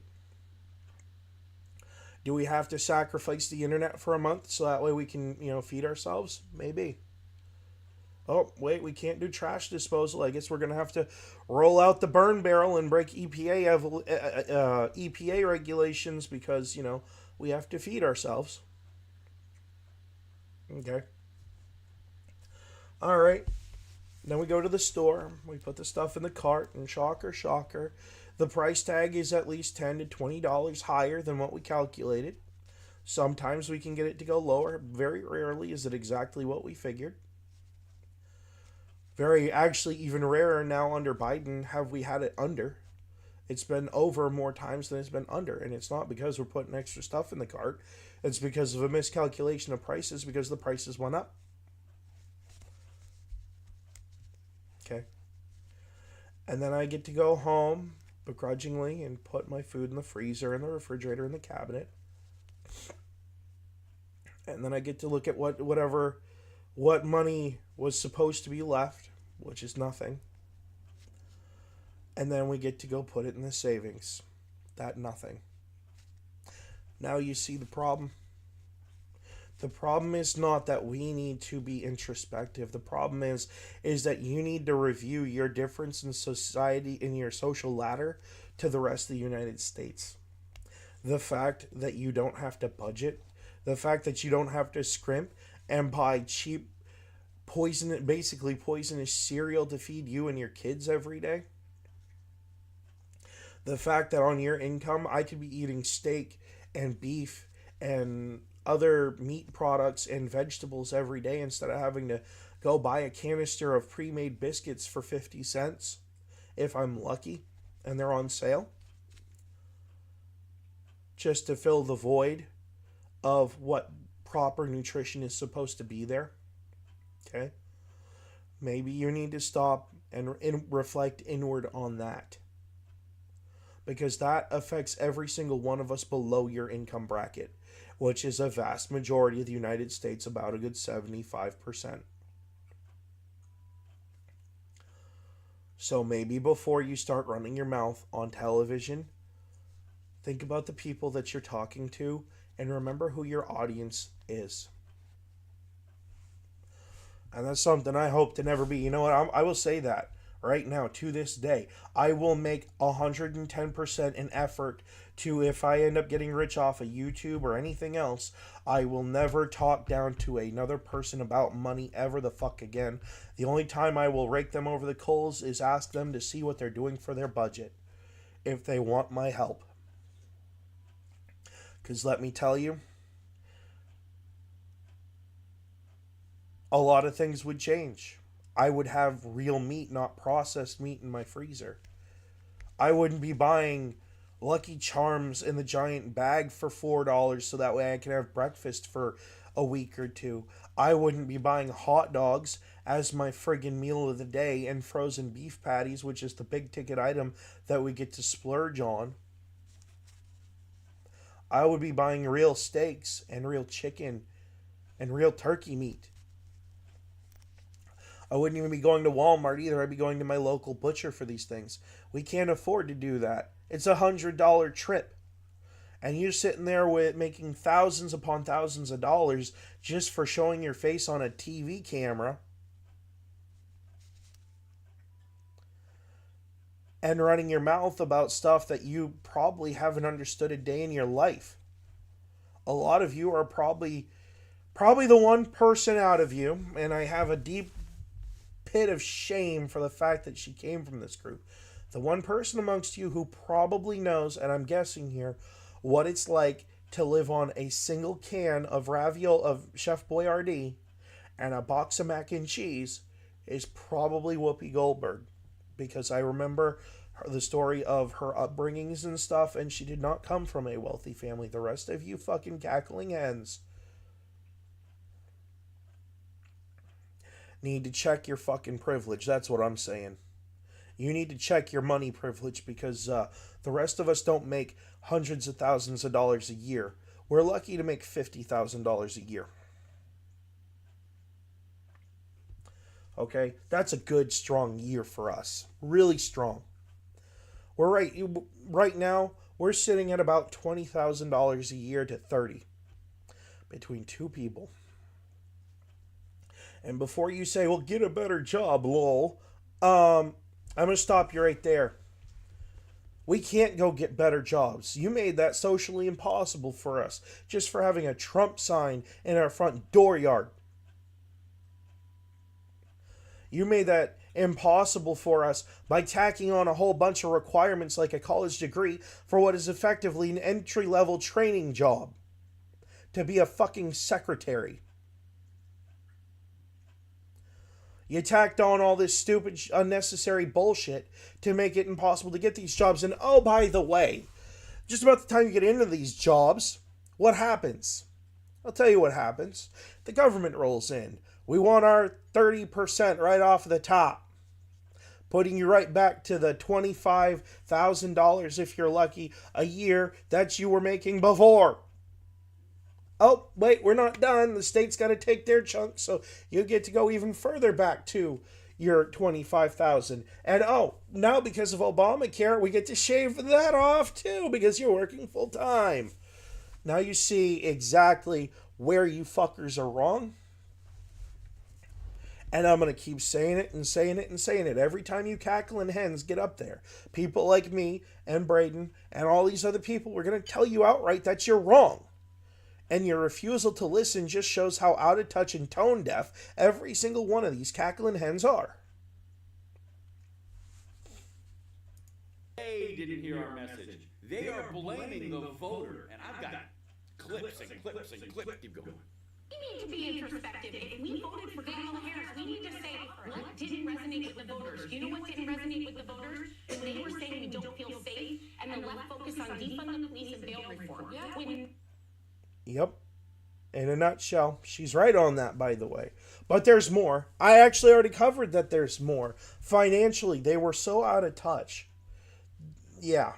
Do we have to sacrifice the internet for a month so that way we can, feed ourselves? Maybe. Oh, wait, we can't do trash disposal. I guess we're going to have to roll out the burn barrel and break EPA regulations because, we have to feed ourselves. Okay. All right. Then we go to the store. We put the stuff in the cart, and shocker, the price tag is at least $10 to $20 higher than what we calculated. Sometimes we can get it to go lower. Very rarely is it exactly what we figured. Actually even rarer now under Biden have we had it under. It's been over more times than it's been under. And it's not because we're putting extra stuff in the cart. It's because of a miscalculation of prices because the prices went up. Okay. And then I get to go home begrudgingly and put my food in the freezer and the refrigerator in the cabinet. And then I get to look at what money was supposed to be left, which is nothing. And then we get to go put it in the savings. That nothing. Now you see the problem. The problem is not that we need to be introspective. The problem is that you need to review your difference in society, in your social ladder to the rest of the United States. The fact that you don't have to budget, the fact that you don't have to scrimp and buy cheap basically poisonous cereal to feed you and your kids every day. The fact that on your income, I could be eating steak and beef and other meat products and vegetables every day instead of having to go buy a canister of pre-made biscuits for 50 cents if I'm lucky and they're on sale, just to fill the void of what proper nutrition is supposed to be there. Okay? Maybe you need to stop and reflect inward on that, because that affects every single one of us below your income bracket, which is a vast majority of the United States, about a good 75%. So maybe before you start running your mouth on television, think about the people that you're talking to and remember who your audience is. And that's something I hope to never be. You know what? I will say that right now, to this day. I will make 110% an effort to, if I end up getting rich off of YouTube or anything else, I will never talk down to another person about money ever the fuck again. The only time I will rake them over the coals is ask them to see what they're doing for their budget, if they want my help. Because let me tell you, a lot of things would change. I would have real meat, not processed meat, in my freezer. I wouldn't be buying Lucky Charms in the giant bag for $4 so that way I can have breakfast for a week or two. I wouldn't be buying hot dogs as my friggin' meal of the day and frozen beef patties, which is the big ticket item that we get to splurge on. I would be buying real steaks and real chicken and real turkey meat. I wouldn't even be going to Walmart either. I'd be going to my local butcher for these things. We can't afford to do that. It's a $100 trip. And you're sitting there with making thousands upon thousands of dollars just for showing your face on a TV camera. And running your mouth about stuff that you probably haven't understood a day in your life. A lot of you are probably the one person out of you, and I have a deep pit of shame for the fact that she came from this group. The one person amongst you who probably knows, and I'm guessing here, what it's like to live on a single can of of Chef Boyardee and a box of mac and cheese is probably Whoopi Goldberg. Because I remember the story of her upbringings and stuff, and she did not come from a wealthy family. The rest of you fucking cackling hens need to check your fucking privilege. That's what I'm saying. You need to check your money privilege, because the rest of us don't make hundreds of thousands of dollars a year. We're lucky to make $50,000 a year. Okay? That's a good, strong year for us. Really strong. Right now, we're sitting at about $20,000 a year to $30,000 between two people. And before you say, well, get a better job, lol, I'm going to stop you right there. We can't go get better jobs. You made that socially impossible for us just for having a Trump sign in our front dooryard. You made that impossible for us by tacking on a whole bunch of requirements like a college degree for what is effectively an entry-level training job. To be a fucking secretary. You tacked on all this stupid, unnecessary bullshit to make it impossible to get these jobs. And oh, by the way, just about the time you get into these jobs, what happens? I'll tell you what happens. The government rolls in. We want our 30% right off the top, putting you right back to the $25,000, if you're lucky, a year that you were making before. Oh, wait, we're not done. The state's got to take their chunk, so you get to go even further back to your $25,000. And oh, now because of Obamacare, we get to shave that off too because you're working full time. Now you see exactly where you fuckers are wrong. And I'm going to keep saying it and saying it and saying it. Every time you cackling hens get up there, people like me and Braden and all these other people, we're going to tell you outright that you're wrong. And your refusal to listen just shows how out of touch and tone deaf every single one of these cackling hens are. They didn't hear our message. They are blaming the voter. And I've got clips and clips and clips. Keep going. We need to be introspective. If we voted for Kamala Harris, we need to say what didn't resonate with the voters. Do you know what didn't resonate with the voters? When they were saying we don't feel safe, and the left focused on defund the police and bail reform. Yep. In a nutshell, she's right on that, by the way. But there's more. I actually already covered that there's more. Financially, they were so out of touch. Yeah.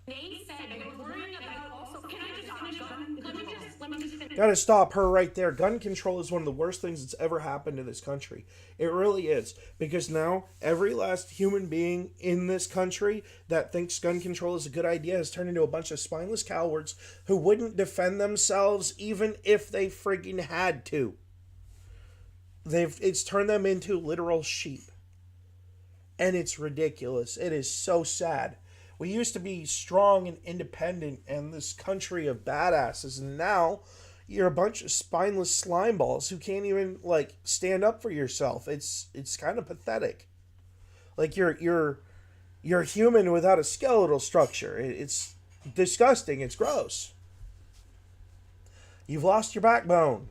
They said they were worrying about also. Can I just finish? Let me just finish. Gotta stop her right there. Gun control is one of the worst things that's ever happened to this country. It really is. Because now, every last human being in this country that thinks gun control is a good idea has turned into a bunch of spineless cowards who wouldn't defend themselves even if they friggin' had to. It's turned them into literal sheep. And it's ridiculous. It is so sad. We used to be strong and independent and this country of badasses, and now you're a bunch of spineless slime balls who can't even stand up for yourself. It's kind of pathetic. Like you're human without a skeletal structure. It's disgusting. It's gross. You've lost your backbone.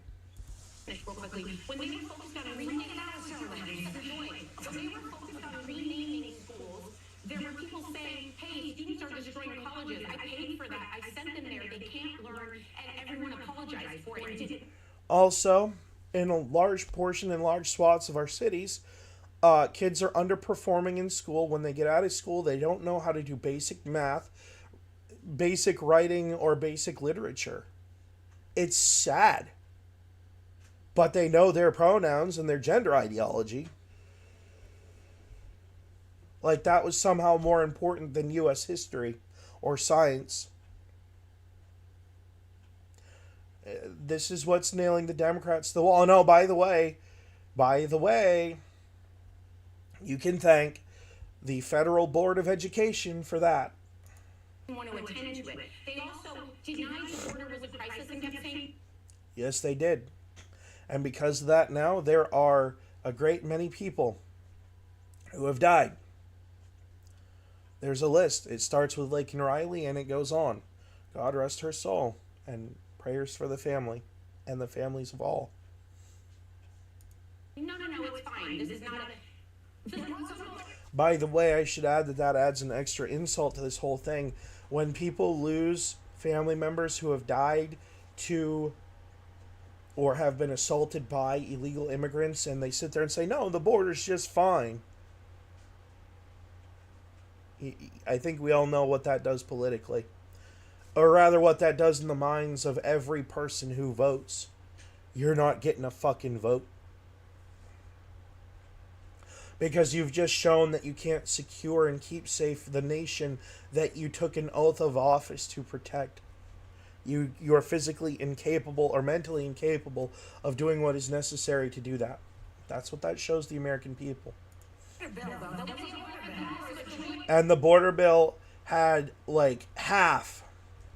Real quickly. When they were focused on renaming schools, there were people saying, hey, students are destroying colleges. I paid for that. I sent them there. They can't learn. And everyone apologized for it and didn't. Also, in a large portion and large swaths of our cities, kids are underperforming in school. When they get out of school, they don't know how to do basic math, basic writing, or basic literature. It's sad. But they know their pronouns and their gender ideology. Like that was somehow more important than U.S. history or science. This is what's nailing the Democrats to the wall. And oh, by the way, you can thank the Federal Board of Education for that. Want to attend to it. They also denied the border was a crisis and kept saying. Yes, they did. And because of that now, there are a great many people who have died. There's a list. It starts with Laken Riley and it goes on. God rest her soul. And prayers for the family and the families of all. No, it's fine. This is not a... By the way, I should add that adds an extra insult to this whole thing. When people lose family members who have died to or have been assaulted by illegal immigrants and they sit there and say, no, the border's just fine. I think we all know what that does politically. Or rather what that does in the minds of every person who votes. You're not getting a fucking vote. Because you've just shown that you can't secure and keep safe the nation that you took an oath of office to protect. You are physically incapable or mentally incapable of doing what is necessary to do that. That's what that shows the American people. And the border bill had half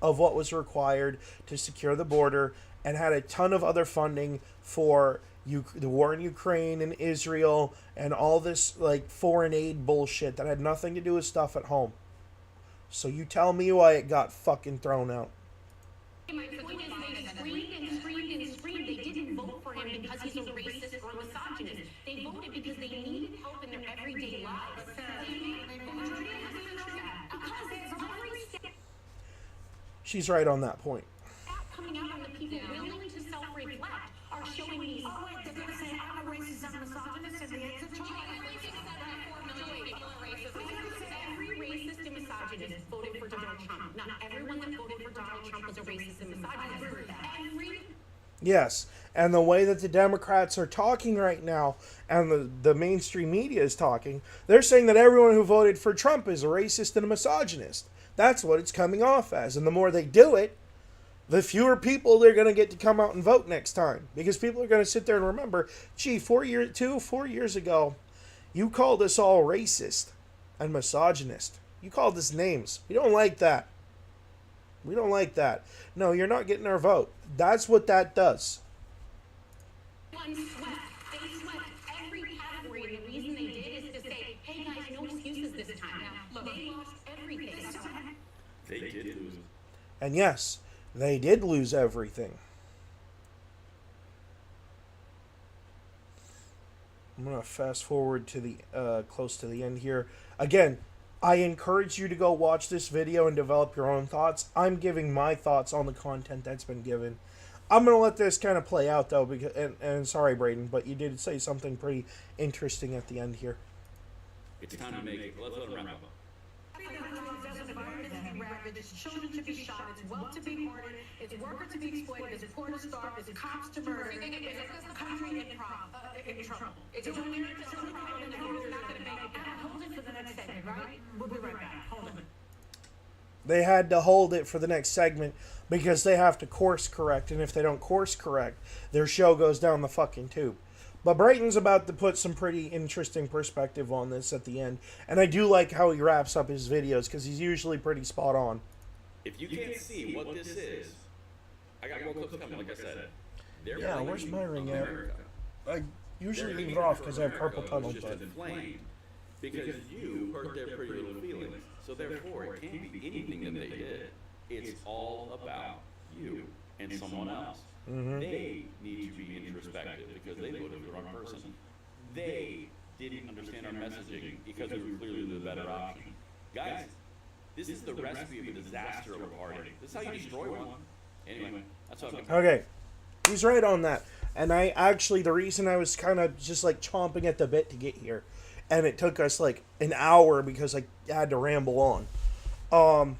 of what was required to secure the border and had a ton of other funding for the war in Ukraine and Israel and all this foreign aid bullshit that had nothing to do with stuff at home. So you tell me why it got fucking thrown out. My point is they screamed and screamed and screamed. They didn't vote for him because he's a racist or misogynist. They voted because they needed help in their everyday lives. The majority has to know that because every stat She's right on that point. coming out from the people willing to self-reflect are showing these. Oh, wait, they're gonna say I'm a racist, I'm a misogynist, and the answer to Every racist and misogynist voted for Donald Trump. Not everyone that voted for Donald Trump was a racist and misogynist. Every Yes, and the way that the Democrats are talking right now, and the mainstream media is talking, they're saying that everyone who voted for Trump is a racist and a misogynist. That's what it's coming off as. And the more they do it, the fewer people they're going to get to come out and vote next time. Because people are going to sit there and remember, gee, 4 years ago, you called us all racist and misogynist. You called us names. We don't like that. We don't like that. No, you're not getting our vote. That's what that does. one swept. They swept every category, and the reason they did is to say, hey guys, no excuses this time. Look, they lost everything. They did lose. And yes, they did lose everything. I'm going to fast forward to the close to the end here. Again, I encourage you to go watch this video and develop your own thoughts. I'm giving my thoughts on the content that's been given. I'm going to let this kind of play out, though, because and sorry, Braden, but you did say something pretty interesting at the end here. It's time to make it. Let's let them wrap up. It's children to be shot, it's wealth to be hoarded, it's worker to be exploited, it's poor to starve, it's cops to murder, it's the country in trouble. It's a America so problem and the world's not going to make it. Hold it for the next segment, right? We'll be right back. Hold it. They had to hold it for the next segment because they have to course correct, and if they don't course correct, their show goes down the fucking tube. But Brayton's about to put some pretty interesting perspective on this at the end, and I do like how he wraps up his videos because he's usually pretty spot on. If you can't see what this is, I got more clips coming, like I said. They're Yeah, blaming where's my ring at? America. I usually They're leave it aiming off for because I have America, carpal tunnel, which is but just inflamed because you hurt their pretty little feelings. So therefore, it can't be anything that they did. It's all about you and someone else. They need to be introspective because they voted for the wrong person. They didn't understand our messaging because we were clearly the better option. Guys, this is the recipe of a disaster of a party. This is how you destroy one. Anyway, that's what I'm okay, he's right on that. And I actually, the reason I was kind of just like chomping at the bit to get here, and it took us like an hour because I had to ramble on.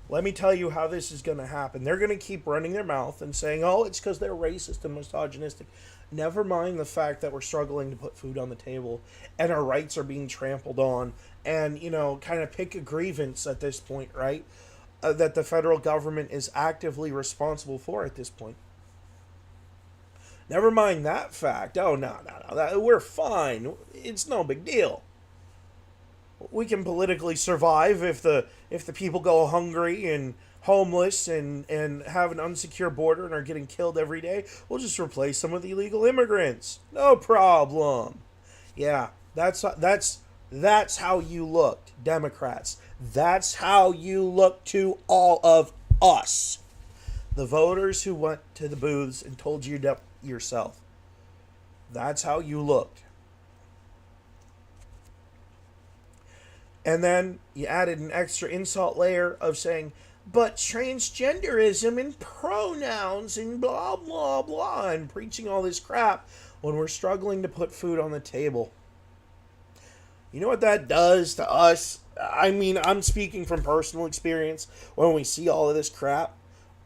Let me tell you how this is going to happen. They're going to keep running their mouth and saying, oh, it's because they're racist and misogynistic. Never mind the fact that we're struggling to put food on the table and our rights are being trampled on and, you know, kind of pick a grievance at this point, right? That the federal government is actively responsible for at this point. Never mind that fact. Oh, no. We're fine. It's no big deal. We can politically survive if the people go hungry and homeless and have an unsecure border and are getting killed every day. We'll just replace them with illegal immigrants. No problem. Yeah, that's how you looked, Democrats. That's how you look to all of us. The voters who went to the booths and told you yourself. That's how you looked. And then you added an extra insult layer of saying, but transgenderism and pronouns and blah, blah, blah, and preaching all this crap when we're struggling to put food on the table. You know what that does to us? I mean, I'm speaking from personal experience when we see all of this crap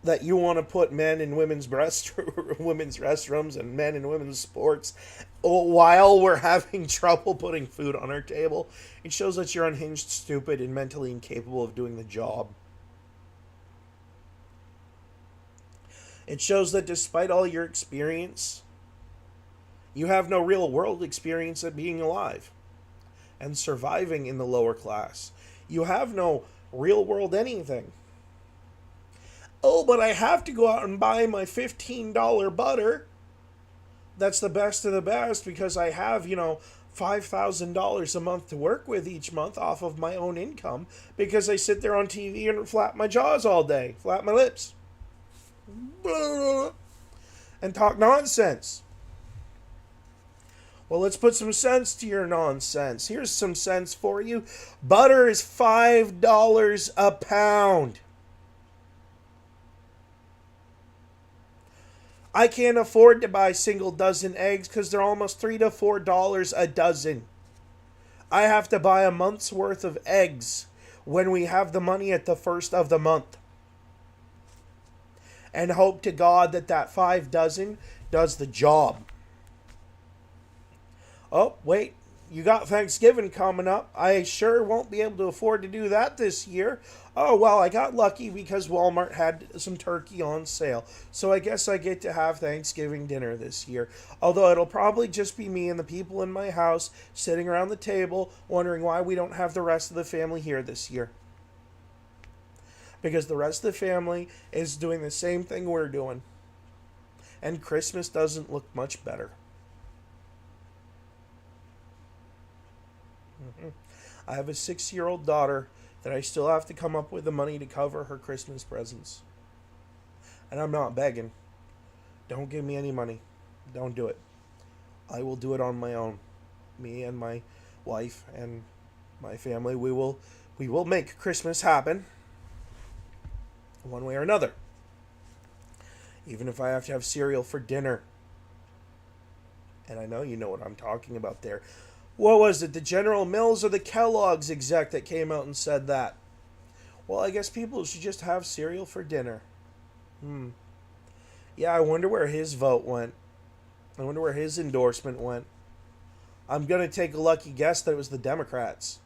that you want to put men in women's restrooms and men in women's sports while we're having trouble putting food on our table. It shows that you're unhinged, stupid, and mentally incapable of doing the job. It shows that despite all your experience, you have no real world experience of being alive and surviving in the lower class. You have no real world anything. Oh, but I have to go out and buy my $15 butter. That's the best of the best because I have, $5,000 a month to work with each month off of my own income because I sit there on TV and flap my jaws all day, flap my lips, and talk nonsense. Well, let's put some sense to your nonsense. Here's some sense for you. Butter is $5 a pound. I can't afford to buy single dozen eggs because they're almost $3 to $4 a dozen. I have to buy a month's worth of eggs when we have the money at the first of the month. And hope to God that that 5 dozen does the job. Oh, wait. You got Thanksgiving coming up. I sure won't be able to afford to do that this year. Oh, well, I got lucky because Walmart had some turkey on sale. So I guess I get to have Thanksgiving dinner this year. Although it'll probably just be me and the people in my house sitting around the table wondering why we don't have the rest of the family here this year. Because the rest of the family is doing the same thing we're doing. And Christmas doesn't look much better. I have a 6-year-old daughter that I still have to come up with the money to cover her Christmas presents. And I'm not begging. Don't give me any money. Don't do it. I will do it on my own. Me and my wife and my family, we will make Christmas happen. One way or another. Even if I have to have cereal for dinner. And I know you know what I'm talking about there. What was it, the General Mills or the Kellogg's exec that came out and said that? Well, I guess people should just have cereal for dinner. Yeah, I wonder where his vote went. I wonder where his endorsement went. I'm going to take a lucky guess that it was the Democrats.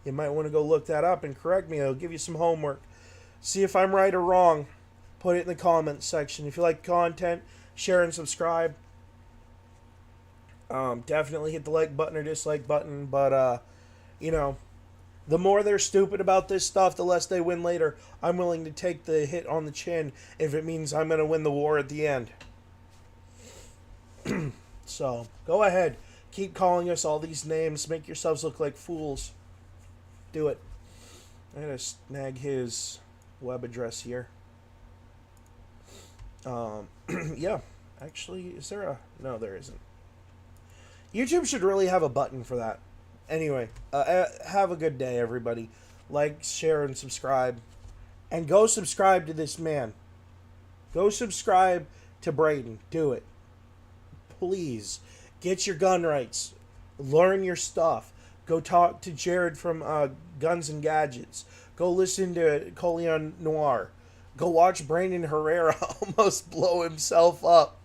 You might want to go look that up and correct me. I'll give you some homework. See if I'm right or wrong. Put it in the comments section. If you like content, share and subscribe. Definitely hit the like button or dislike button. But, the more they're stupid about this stuff, the less they win later. I'm willing to take the hit on the chin if it means I'm going to win the war at the end. So, go ahead. Keep calling us all these names. Make yourselves look like fools. Do it. I'm going to snag his web address here. Yeah. Actually, is there a... No, there isn't. YouTube should really have a button for that. Anyway, have a good day, everybody. Like, share, and subscribe. And go subscribe to this man. Go subscribe to Braden. Do it. Please. Get your gun rights. Learn your stuff. Go talk to Jared from Guns and Gadgets. Go listen to Colion Noir. Go watch Brandon Herrera almost blow himself up.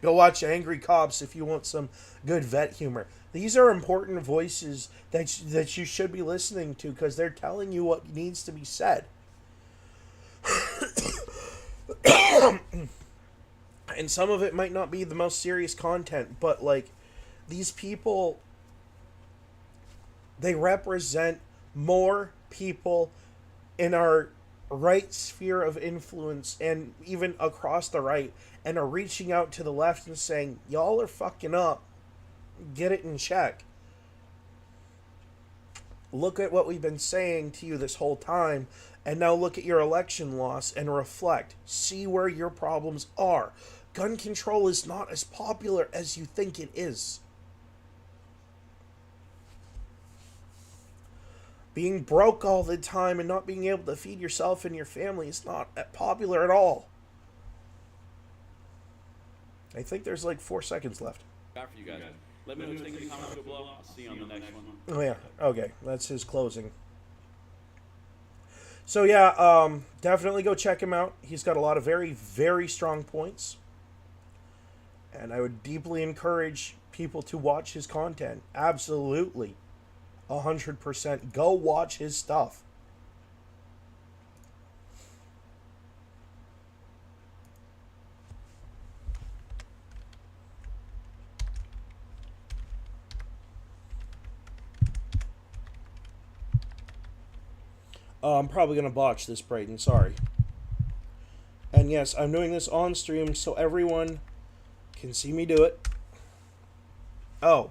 Go watch Angry Cops if you want some good vet humor. These are important voices that you should be listening to because they're telling you what needs to be said. And some of it might not be the most serious content, but like these people, they represent more people in our right sphere of influence and even across the right, and are reaching out to the left and saying, y'all are fucking up. Get it in check. Look at what we've been saying to you this whole time, and now look at your election loss and reflect. See where your problems are. Gun control is not as popular as you think it is. Being broke all the time and not being able to feed yourself and your family is not popular at all. I think there's like 4 seconds left. Back for you guys. Let me know what you think in the comments below. I'll see you on the next one. Oh yeah, okay, that's his closing. So yeah, definitely go check him out. He's got a lot of very, very strong points. And I would deeply encourage people to watch his content. Absolutely. 100%. Go watch his stuff. I'm probably going to botch this, Brayden. Sorry. And yes, I'm doing this on stream so everyone can see me do it. Oh.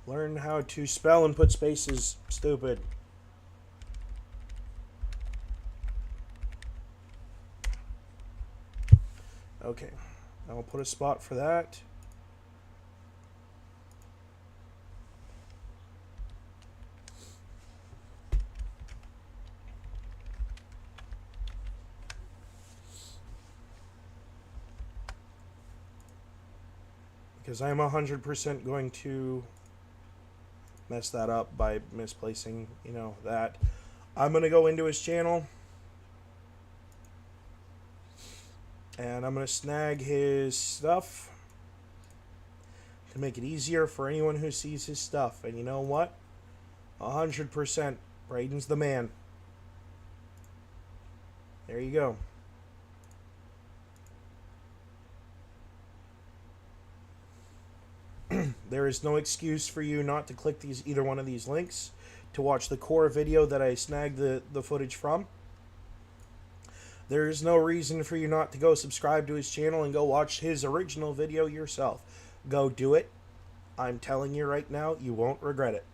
Learn how to spell and put spaces. Stupid. Okay. I'll put a spot for that. Because I'm 100% going to mess that up by misplacing, that. I'm going to go into his channel. And I'm going to snag his stuff to make it easier for anyone who sees his stuff. And you know what? 100%. Braden's the man. There you go. There is no excuse for you not to click either one of these links to watch the core video that I snagged the footage from. There is no reason for you not to go subscribe to his channel and go watch his original video yourself. Go do it. I'm telling you right now, you won't regret it.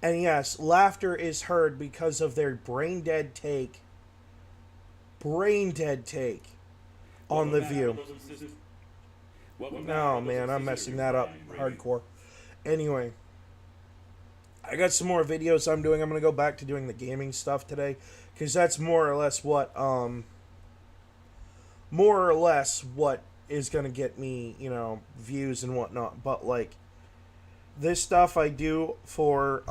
And yes, laughter is heard because of their brain dead take on The View. No, man, I'm messing that up hardcore. Anyway, I got some more videos I'm doing. I'm going to go back to doing the gaming stuff today, because that's more or less what is going to get me, views and whatnot. But, like, this stuff I do for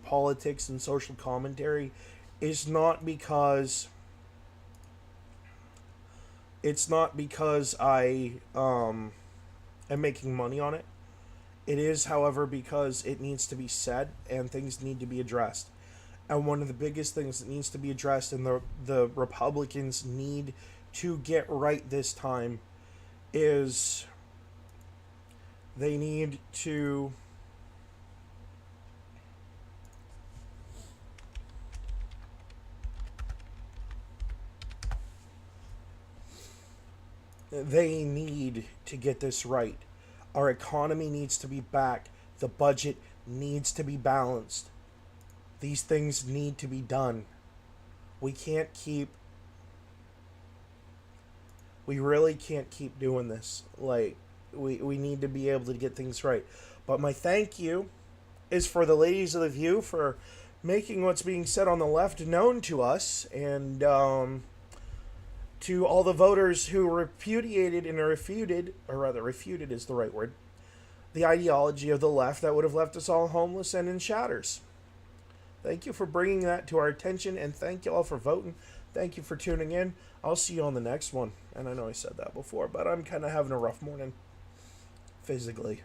politics and social commentary is not because... It's not because I am making money on it. It is, however, because it needs to be said and things need to be addressed. And one of the biggest things that needs to be addressed and the Republicans need to get right this time is they need to... They need to get this right. Our economy needs to be back. The budget needs to be balanced. These things need to be done. We really can't keep doing this. Like, we need to be able to get things right. But my thank you is for the ladies of The View for making what's being said on the left known to us, and to all the voters who repudiated and refuted is the right word, the ideology of the left that would have left us all homeless and in shatters. Thank you for bringing that to our attention, and thank you all for voting. Thank you for tuning in. I'll see you on the next one. And I know I said that before, but I'm kind of having a rough morning physically.